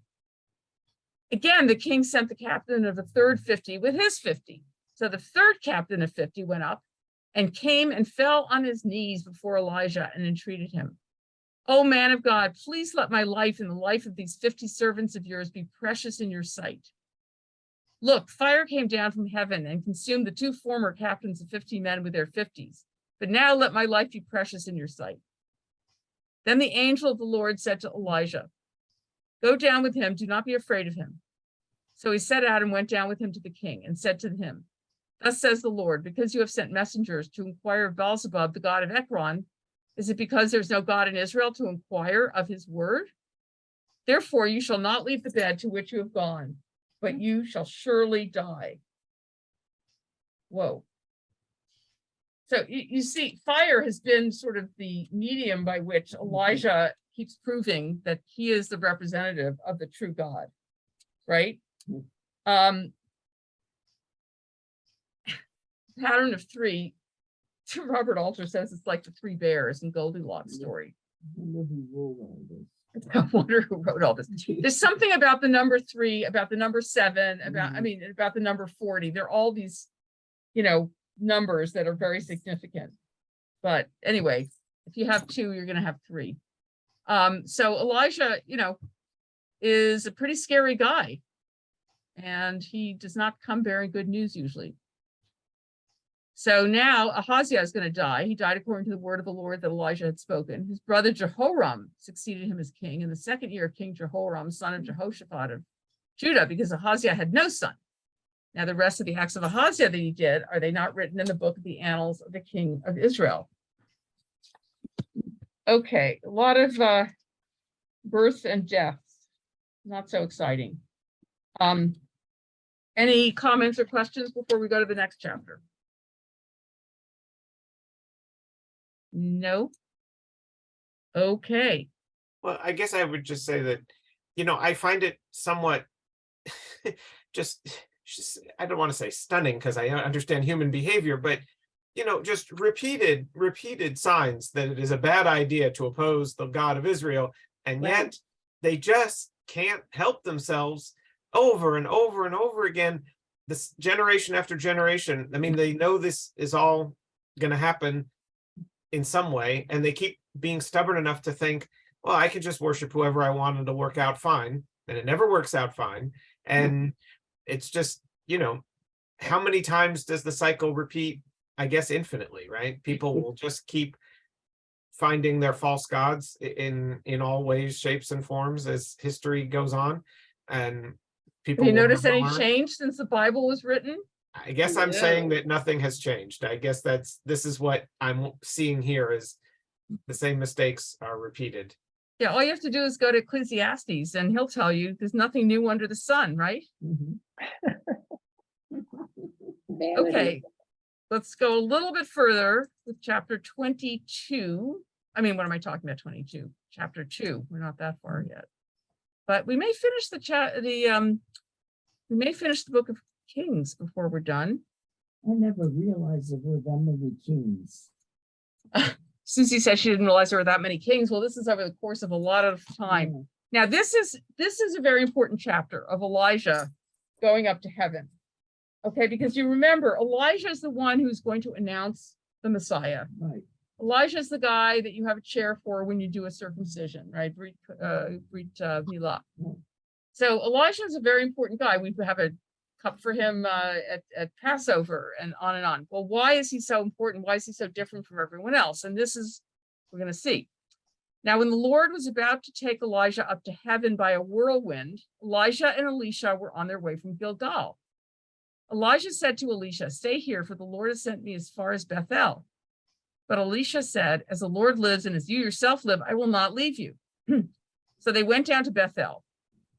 Again, the king sent the captain of the third 50 with his 50. So the third captain of 50 went up and came and fell on his knees before Elijah and entreated him, "O man of God, please let my life and the life of these 50 servants of yours be precious in your sight. Look, fire came down from heaven and consumed the two former captains of 50 men with their 50s. But now let my life be precious in your sight." Then the angel of the Lord said to Elijah, "Go down with him, do not be afraid of him." So he set out and went down with him to the king and said to him, "Thus says the Lord, because you have sent messengers to inquire of Beelzebub, the god of Ekron, is it because there's no God in Israel to inquire of his word? Therefore you shall not leave the bed to which you have gone, but you shall surely die." Whoa. So you see, fire has been sort of the medium by which Elijah keeps proving that he is the representative of the true God, right? Pattern of three. Robert Alter says it's like the three bears in Goldilocks story. I wonder who wrote all this. There's something about the number 3, about the number 7, about about the number 40. They're all these, numbers that are very significant. But anyway, if you have 2, you're going to have 3. So Elijah, is a pretty scary guy, and he does not come bearing good news usually. So now Ahaziah is going to die. He died according to the word of the Lord that Elijah had spoken. His brother Jehoram succeeded him as king in the 2nd year of King Jehoram, son of Jehoshaphat of Judah, because Ahaziah had no son. Now the rest of the acts of Ahaziah that he did, are they not written in the book of the annals of the king of Israel? Okay, a lot of birth and death. Not so exciting. Any comments or questions before we go to the next chapter? No. Okay. Well, I guess I would just say that, I find it somewhat just I don't want to say stunning because I understand human behavior, but just repeated signs that it is a bad idea to oppose the God of Israel, and yet they just can't help themselves over and over and over again, this generation after generation. I mean, they know this is all going to happen in some way, and they keep being stubborn enough to think, well, I can just worship whoever I want and it'll work out fine, and it never works out fine. And it's just, how many times does the cycle repeat? I guess infinitely, right? People will just keep finding their false gods in all ways, shapes, and forms as history goes on. And people Have you will noticed never any learn. change since the Bible was written? I guess I'm saying that nothing has changed. I guess this is what I'm seeing here, is the same mistakes are repeated. Yeah, all you have to do is go to Ecclesiastes and he'll tell you there's nothing new under the sun, right? Okay, let's go a little bit further with chapter 22. I mean, what am I talking about? 22, chapter 2. We're not that far yet, but we may finish we may finish the book of Kings before we're done. I never realized there were that many kings. Susie said she didn't realize there were that many kings. Well, this is over the course of a lot of time. Now, this is a very important chapter of Elijah going up to heaven. Okay, because you remember, Elijah is the one who's going to announce the Messiah. Right. Elijah is the guy that you have a chair for when you do a circumcision, right? Brit Milah. So Elijah is a very important guy. We have a cup for him at Passover, and on and on. Well, why is he so important? Why is he so different from everyone else? And this is, we're going to see. Now, when the Lord was about to take Elijah up to heaven by a whirlwind, Elijah and Elisha were on their way from Gilgal. Elijah said to Elisha, "Stay here, for the Lord has sent me as far as Bethel." But Elisha said, "As the Lord lives and as you yourself live, I will not leave you." So they went down to Bethel.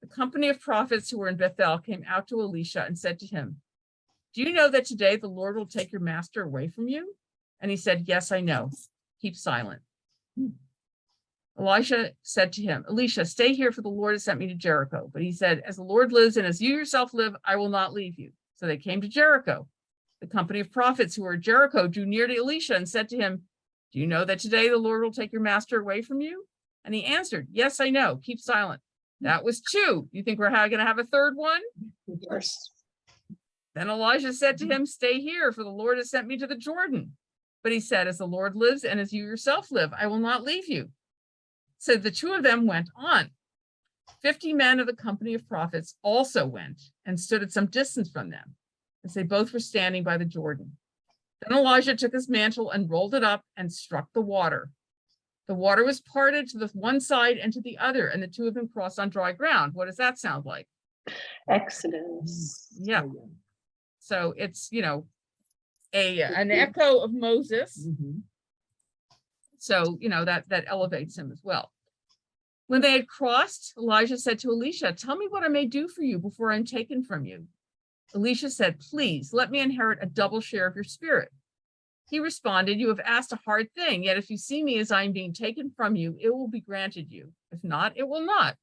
The company of prophets who were in Bethel came out to Elisha and said to him, "Do you know that today the Lord will take your master away from you?" And he said, "Yes, I know. Keep silent." Elisha said to him, "Elisha, stay here, for the Lord has sent me to Jericho." But he said, "As the Lord lives and as you yourself live, I will not leave you." So they came to Jericho. The company of prophets who were at Jericho drew near to Elisha and said to him, "Do you know that today the Lord will take your master away from you?" And he answered, "Yes, I know. Keep silent." That was two. You think we're going to have a third one? Yes. Then Elijah said to him, "Stay here, for the Lord has sent me to the Jordan." But he said, "As the Lord lives and as you yourself live, I will not leave you." So the two of them went on. 50 men of the company of prophets also went and stood at some distance from them, as they both were standing by the Jordan. Then Elijah took his mantle and rolled it up and struck the water. The water was parted to the one side and to the other, and the two of them crossed on dry ground. What does that sound like? Exodus. Yeah. So it's, an echo of Moses. So, that elevates him as well. When they had crossed, Elijah said to Elisha, "Tell me what I may do for you before I'm taken from you." Elisha said, "Please let me inherit a double share of your spirit." He responded, "You have asked a hard thing, yet if you see me as I am being taken from you, it will be granted you. If not, it will not."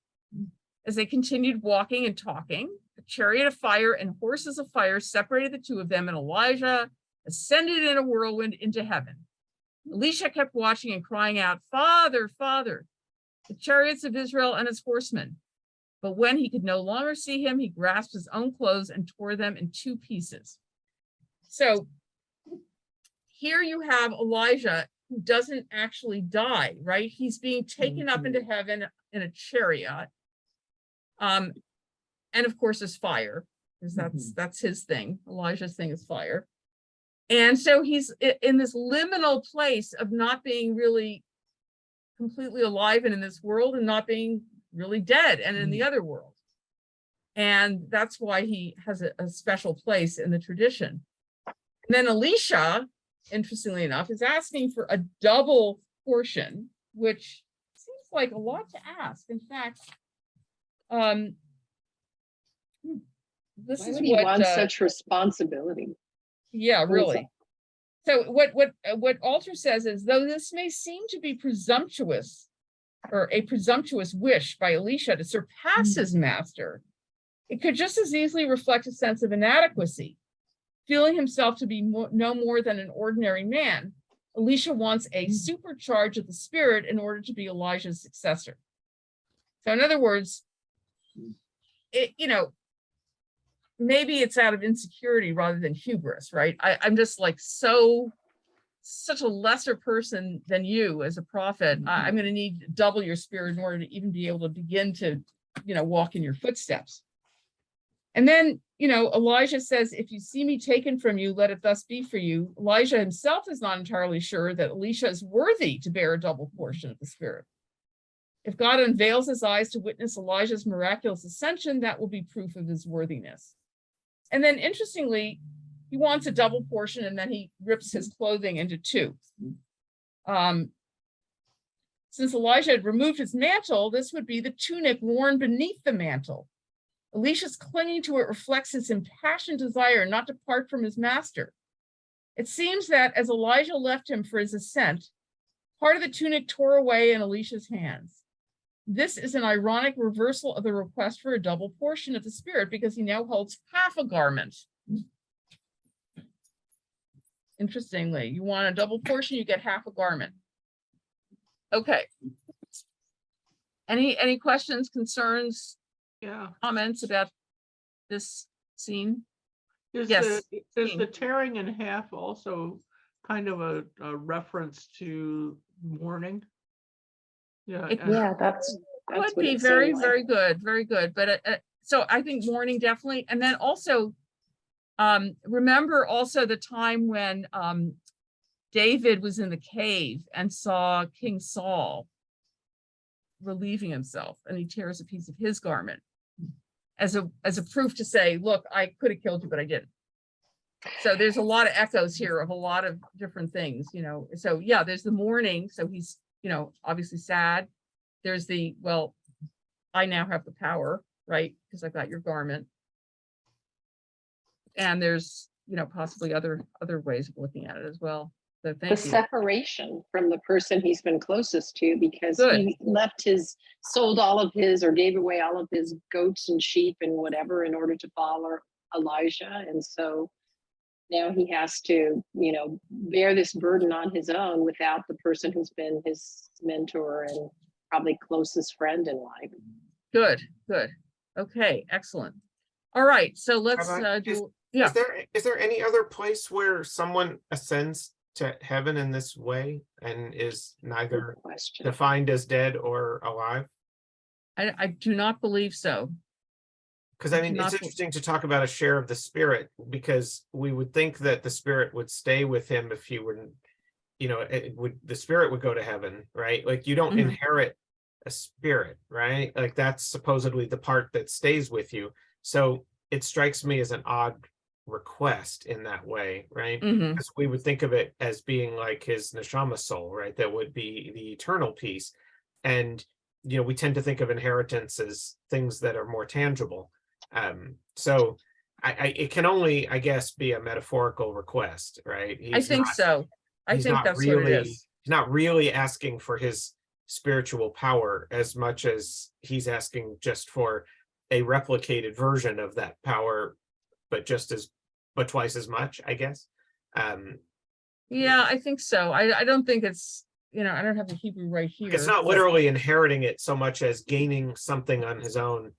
As they continued walking and talking, a chariot of fire and horses of fire separated the two of them, and Elijah ascended in a whirlwind into heaven. Elisha kept watching and crying out, "Father, Father, the chariots of Israel and its horsemen." But when he could no longer see him, he grasped his own clothes and tore them in two pieces. So here you have Elijah, who doesn't actually die, right? He's being taken up into heaven in a chariot. And of course, there's fire, because that's his thing. Elijah's thing is fire. And so he's in this liminal place of not being really completely alive and in this world, and not being really dead and in the other world. And that's why he has a special place in the tradition. And then Elisha, interestingly enough, is asking for a double portion, which seems like a lot to ask. In fact, this Why is would he what want such responsibility? Yeah, really. So what Alter says is, though this may seem to be presumptuous, or a presumptuous wish by Elisha to surpass his master, it could just as easily reflect a sense of inadequacy. Feeling himself to be no more than an ordinary man, Elisha wants a supercharge of the spirit in order to be Elijah's successor. So in other words, maybe it's out of insecurity rather than hubris, right? I'm just like such a lesser person than you as a prophet. I'm going to need double your spirit in order to even be able to begin to, walk in your footsteps. And then, Elijah says, "If you see me taken from you, let it thus be for you." Elijah himself is not entirely sure that Elisha is worthy to bear a double portion of the spirit. If God unveils his eyes to witness Elijah's miraculous ascension, that will be proof of his worthiness. And then interestingly, he wants a double portion, and then he rips his clothing into two. Since Elijah had removed his mantle, this would be the tunic worn beneath the mantle. Elisha's clinging to it reflects his impassioned desire not to part from his master. It seems that as Elijah left him for his ascent, part of the tunic tore away in Elisha's hands. This is an ironic reversal of the request for a double portion of the spirit, because he now holds half a garment. Interestingly, you want a double portion, you get half a garment. Okay. Any questions, concerns, comments about this scene? Yes. Is the tearing in half also kind of a reference to mourning? Yeah, that's Would what be it very, seemed like. very good, very good. But so I think mourning definitely, and then also Remember also the time when David was in the cave and saw King Saul relieving himself, and he tears a piece of his garment as a proof to say, look, I could have killed you, but I didn't. So there's a lot of echoes here of a lot of different things, you know. So yeah, there's the mourning. So he's, you know, obviously sad. There's the, well, I now have the power, right? Because I've got your garment. And there's, you know, possibly other ways of looking at it as well. So The thank you. separation from the person he's been closest to, because Good. he sold all of his, or gave away all of his goats and sheep and whatever in order to follow Elijah. And so now he has to, you know, bear this burden on his own without the person who's been his mentor and probably closest friend in life. Good. Okay, excellent. All right, so let's Rabbi, do, yeah. Is there any other place where someone ascends to heaven in this way and is neither Good question. defined as dead or alive? I do not believe so. Because I mean, it's Not- interesting to talk about a share of the spirit, because we would think that the spirit would stay with him if he wouldn't, you know, the spirit would go to heaven, right? Like you don't Mhm. inherit a spirit, right? Like that's supposedly the part that stays with you. So it strikes me as an odd request in that way, right? Mhm. Because we would think of it as being like his neshama soul, right? That would be the eternal piece. And, you know, we tend to think of inheritance as things that are more tangible. So it can only, I guess, be a metaphorical request, right? I think so. I he's think not that's what it really, is. he's not really asking for his spiritual power as much as he's asking just for a replicated version of that power, but twice as much, I guess. Yeah, I think so. I don't think it's, you know, I don't have the Hebrew right here. It's not but literally inheriting it so much as gaining something on his own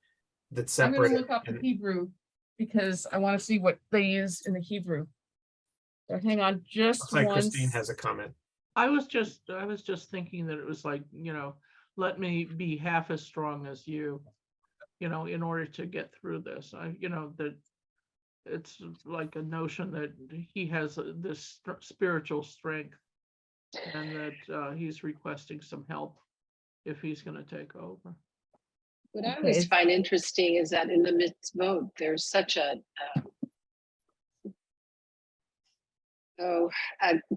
that's I'm separate. gonna look up the and- Hebrew because I want to see what they use in the Hebrew. So hang on just Looks like one. Christine has a comment. I was just thinking that it was like, you know, let me be half as strong as you, you know, in order to get through this. You know, that it's like a notion that he has this spiritual strength, and that he's requesting some help if he's going to take over. What I Okay, always it's- find interesting is that in the mitzvot, there's such a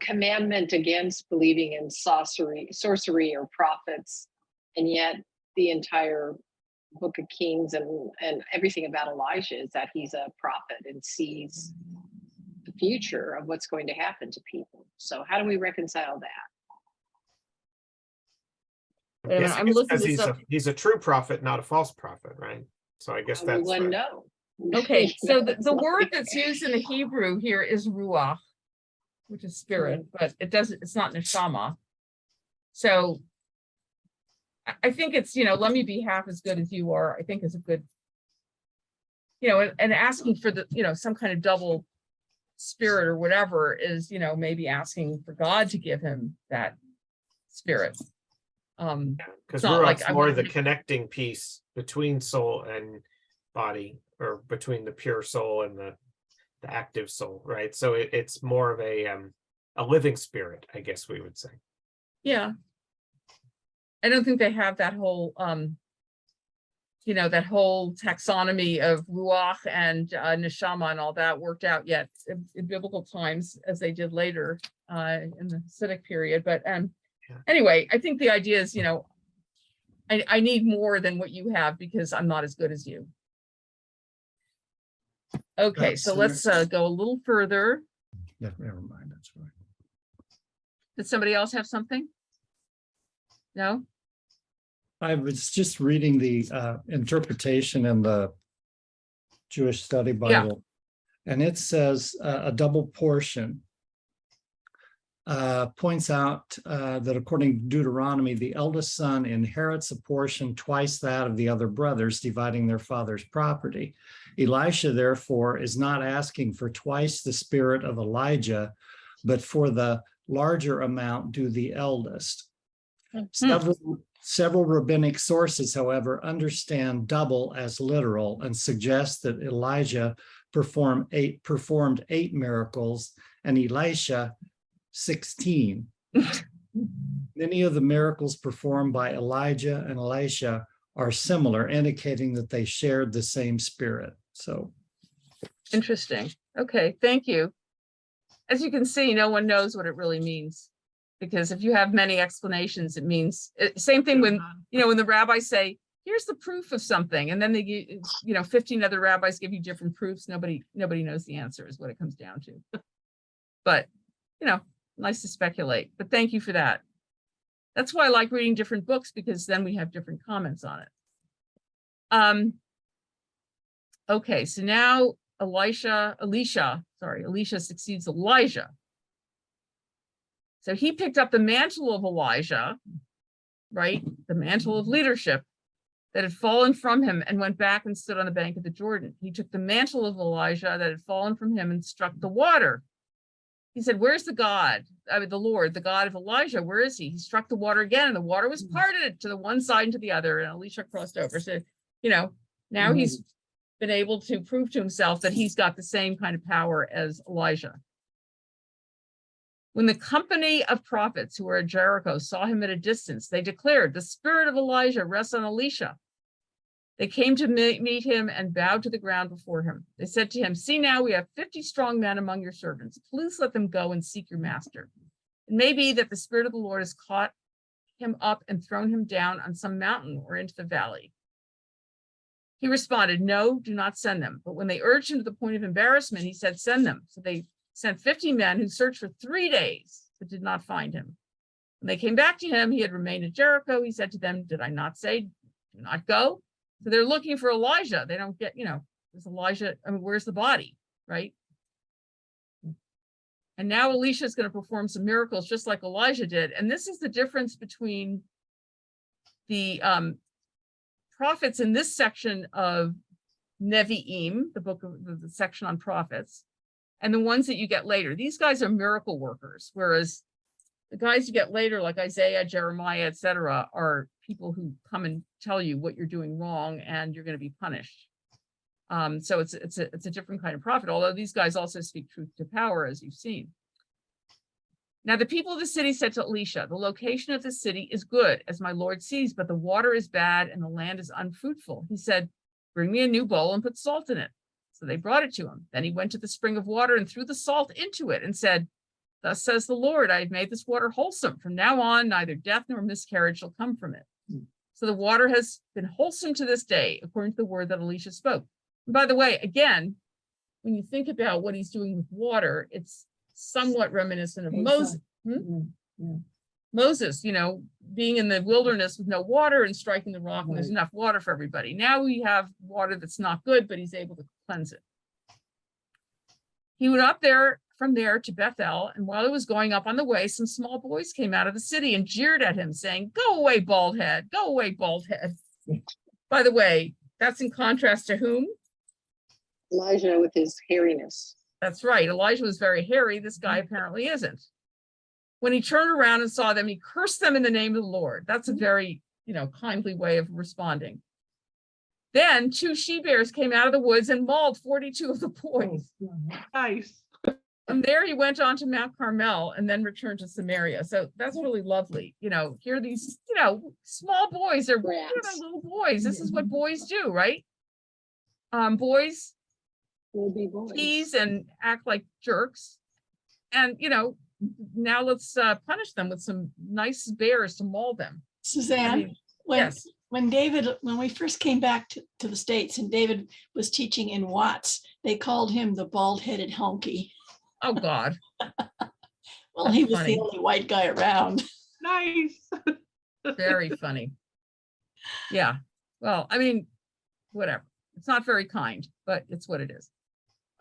commandment against believing in sorcery or prophets, and yet the entire book of Kings and everything about Elijah is that he's a prophet and sees the future of what's going to happen to people. So how do we reconcile that? Wait a minute, Yes, I I'm guess looking because this up. he's a true prophet, not a false prophet, right? So I guess How will that's one right. know? Okay, You so know, the it's word like- that's used in the Hebrew here is ruach, which is spirit, but it's not neshama. So I think it's, you know, let me be half as good as you are, I think is a good, you know, and asking for the, you know, some kind of double spirit or whatever is, you know, maybe asking for God to give him that spirit. Because not like Ruach's I more wanna the be- connecting piece between soul and body, or between the pure soul and the active soul, right? So it's more of a living spirit, I guess we would say. Yeah. I don't think they have that whole, you know, that whole taxonomy of ruach and neshama and all that worked out yet in biblical times as they did later in the Hasidic period. But anyway, I think the idea is, you know, I need more than what you have because I'm not as good as you. Okay, so let's go a little further. Never mind, that's right. Did somebody else have something? No? I was just reading the interpretation in the Jewish Study Bible, and it says a double portion. Points out that according to Deuteronomy, the eldest son inherits a portion twice that of the other brothers, dividing their father's property. Elisha, therefore, is not asking for twice the spirit of Elijah, but for the larger amount due the eldest. Several rabbinic sources, however, understand double as literal and suggest that Elijah performed 8 miracles, and Elisha 16. Many of the miracles performed by Elijah and Elisha are similar, indicating that they shared the same spirit. So Interesting. Okay, thank you. As you can see, no one knows what it really means, because if you have many explanations, it means same thing when, when the rabbis say, here's the proof of something, and then they give, 15 other rabbis give you different proofs. Nobody knows the answer is what it comes down to. But, nice to speculate. But thank you for that. That's why I like reading different books, because then we have different comments on it. Okay, so now Elisha succeeds Elijah. So he picked up the mantle of Elijah, right? The mantle of leadership that had fallen from him, and went back and stood on the bank of the Jordan. He took the mantle of Elijah that had fallen from him and struck the water. He said, where's the God? The Lord, the God of Elijah, where is he? He struck the water again, and the water was parted to the one side and to the other, and Elisha crossed over. So, now he's been able to prove to himself that he's got the same kind of power as Elijah. When the company of prophets who were at Jericho saw him at a distance, they declared, the spirit of Elijah rests on Elisha. They came to meet him and bowed to the ground before him. They said to him, see now, we have 50 strong men among your servants. Please let them go and seek your master. It may be that the spirit of the Lord has caught him up and thrown him down on some mountain or into the valley. He responded, no, do not send them. But when they urged him to the point of embarrassment, he said, send them. So they sent 50 men who searched for 3 days, but did not find him. When they came back to him, he had remained at Jericho. He said to them, did I not say, do not go? So they're looking for Elijah. They don't get, is Elijah, where's the body, right? And now Elisha is going to perform some miracles just like Elijah did. And this is the difference between the prophets in this section of Nevi'im, the book of the section on prophets, and the ones that you get later. These guys are miracle workers, whereas the guys you get later, like Isaiah, Jeremiah, etc., are people who come and tell you what you're doing wrong and you're going to be punished. So it's a different kind of prophet, although these guys also speak truth to power, as you've seen. Now the people of the city said to Elisha, the location of the city is good, as my Lord sees, but the water is bad and the land is unfruitful. He said, bring me a new bowl and put salt in it. So they brought it to him. Then he went to the spring of water and threw the salt into it and said, thus says the Lord, I have made this water wholesome. From now on, neither death nor miscarriage shall come from it. So the water has been wholesome to this day, according to the word that Elisha spoke. And by the way, again, when you think about what he's doing with water, it's somewhat reminiscent of Moses. Moses, being in the wilderness with no water and striking the rock, and there's enough water for everybody. Now we have water that's not good, but he's able to cleanse it. He went up from there to Bethel, and while he was going up on the way, some small boys came out of the city and jeered at him, saying, go away, bald head, go away, bald head. By the way, that's in contrast to whom? Elijah with his hairiness. That's right. Elijah was very hairy. This guy apparently isn't. When he turned around and saw them, he cursed them in the name of the Lord. That's a very, kindly way of responding. Then 2 she-bears came out of the woods and mauled 42 of the boys. Nice. From there, he went on to Mount Carmel and then returned to Samaria. So that's really lovely. Here are these, small boys. They're little boys. This is what boys do, right? Boys Will be boys. tease and act like jerks. And, now let's punish them with some nice bears to maul them. Suzanne, yes. when we first came back to the States and David was teaching in Watts, they called him the bald-headed honky. Oh, God. Well, That's he was funny. the only white guy around. Nice. Very funny. Yeah. Well, whatever. It's not very kind, but it's what it is.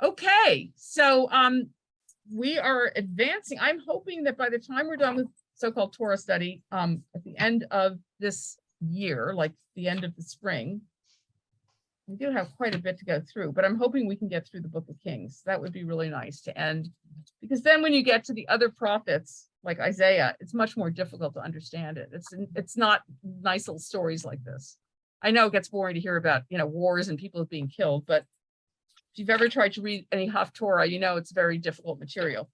Okay. So we are advancing. I'm hoping that by the time we're done with so-called Torah study, at the end of this year, like the end of the spring, we do have quite a bit to go through, but I'm hoping we can get through the Book of Kings. That would be really nice to end, because then when you get to the other prophets, like Isaiah, it's much more difficult to understand it. It's not nice little stories like this. I know it gets boring to hear about, wars and people being killed, but If you've ever tried to read any Haftorah, you know it's very difficult material.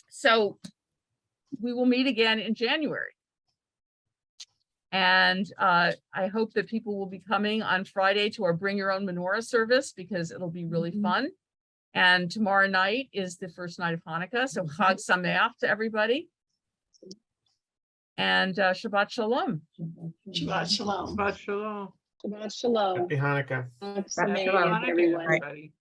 So we will meet again in January. And I hope that people will be coming on Friday to our Bring Your Own Menorah service, because it'll be really fun. And tomorrow night is the first night of Hanukkah. So Chag Sameach to everybody. And Shabbat Shalom. Shabbat shalom. Shabbat shalom. Shabbat shalom. Happy Hanukkah. Chag Shabbat Sameach, shalom. Hanukkah, everyone. everybody.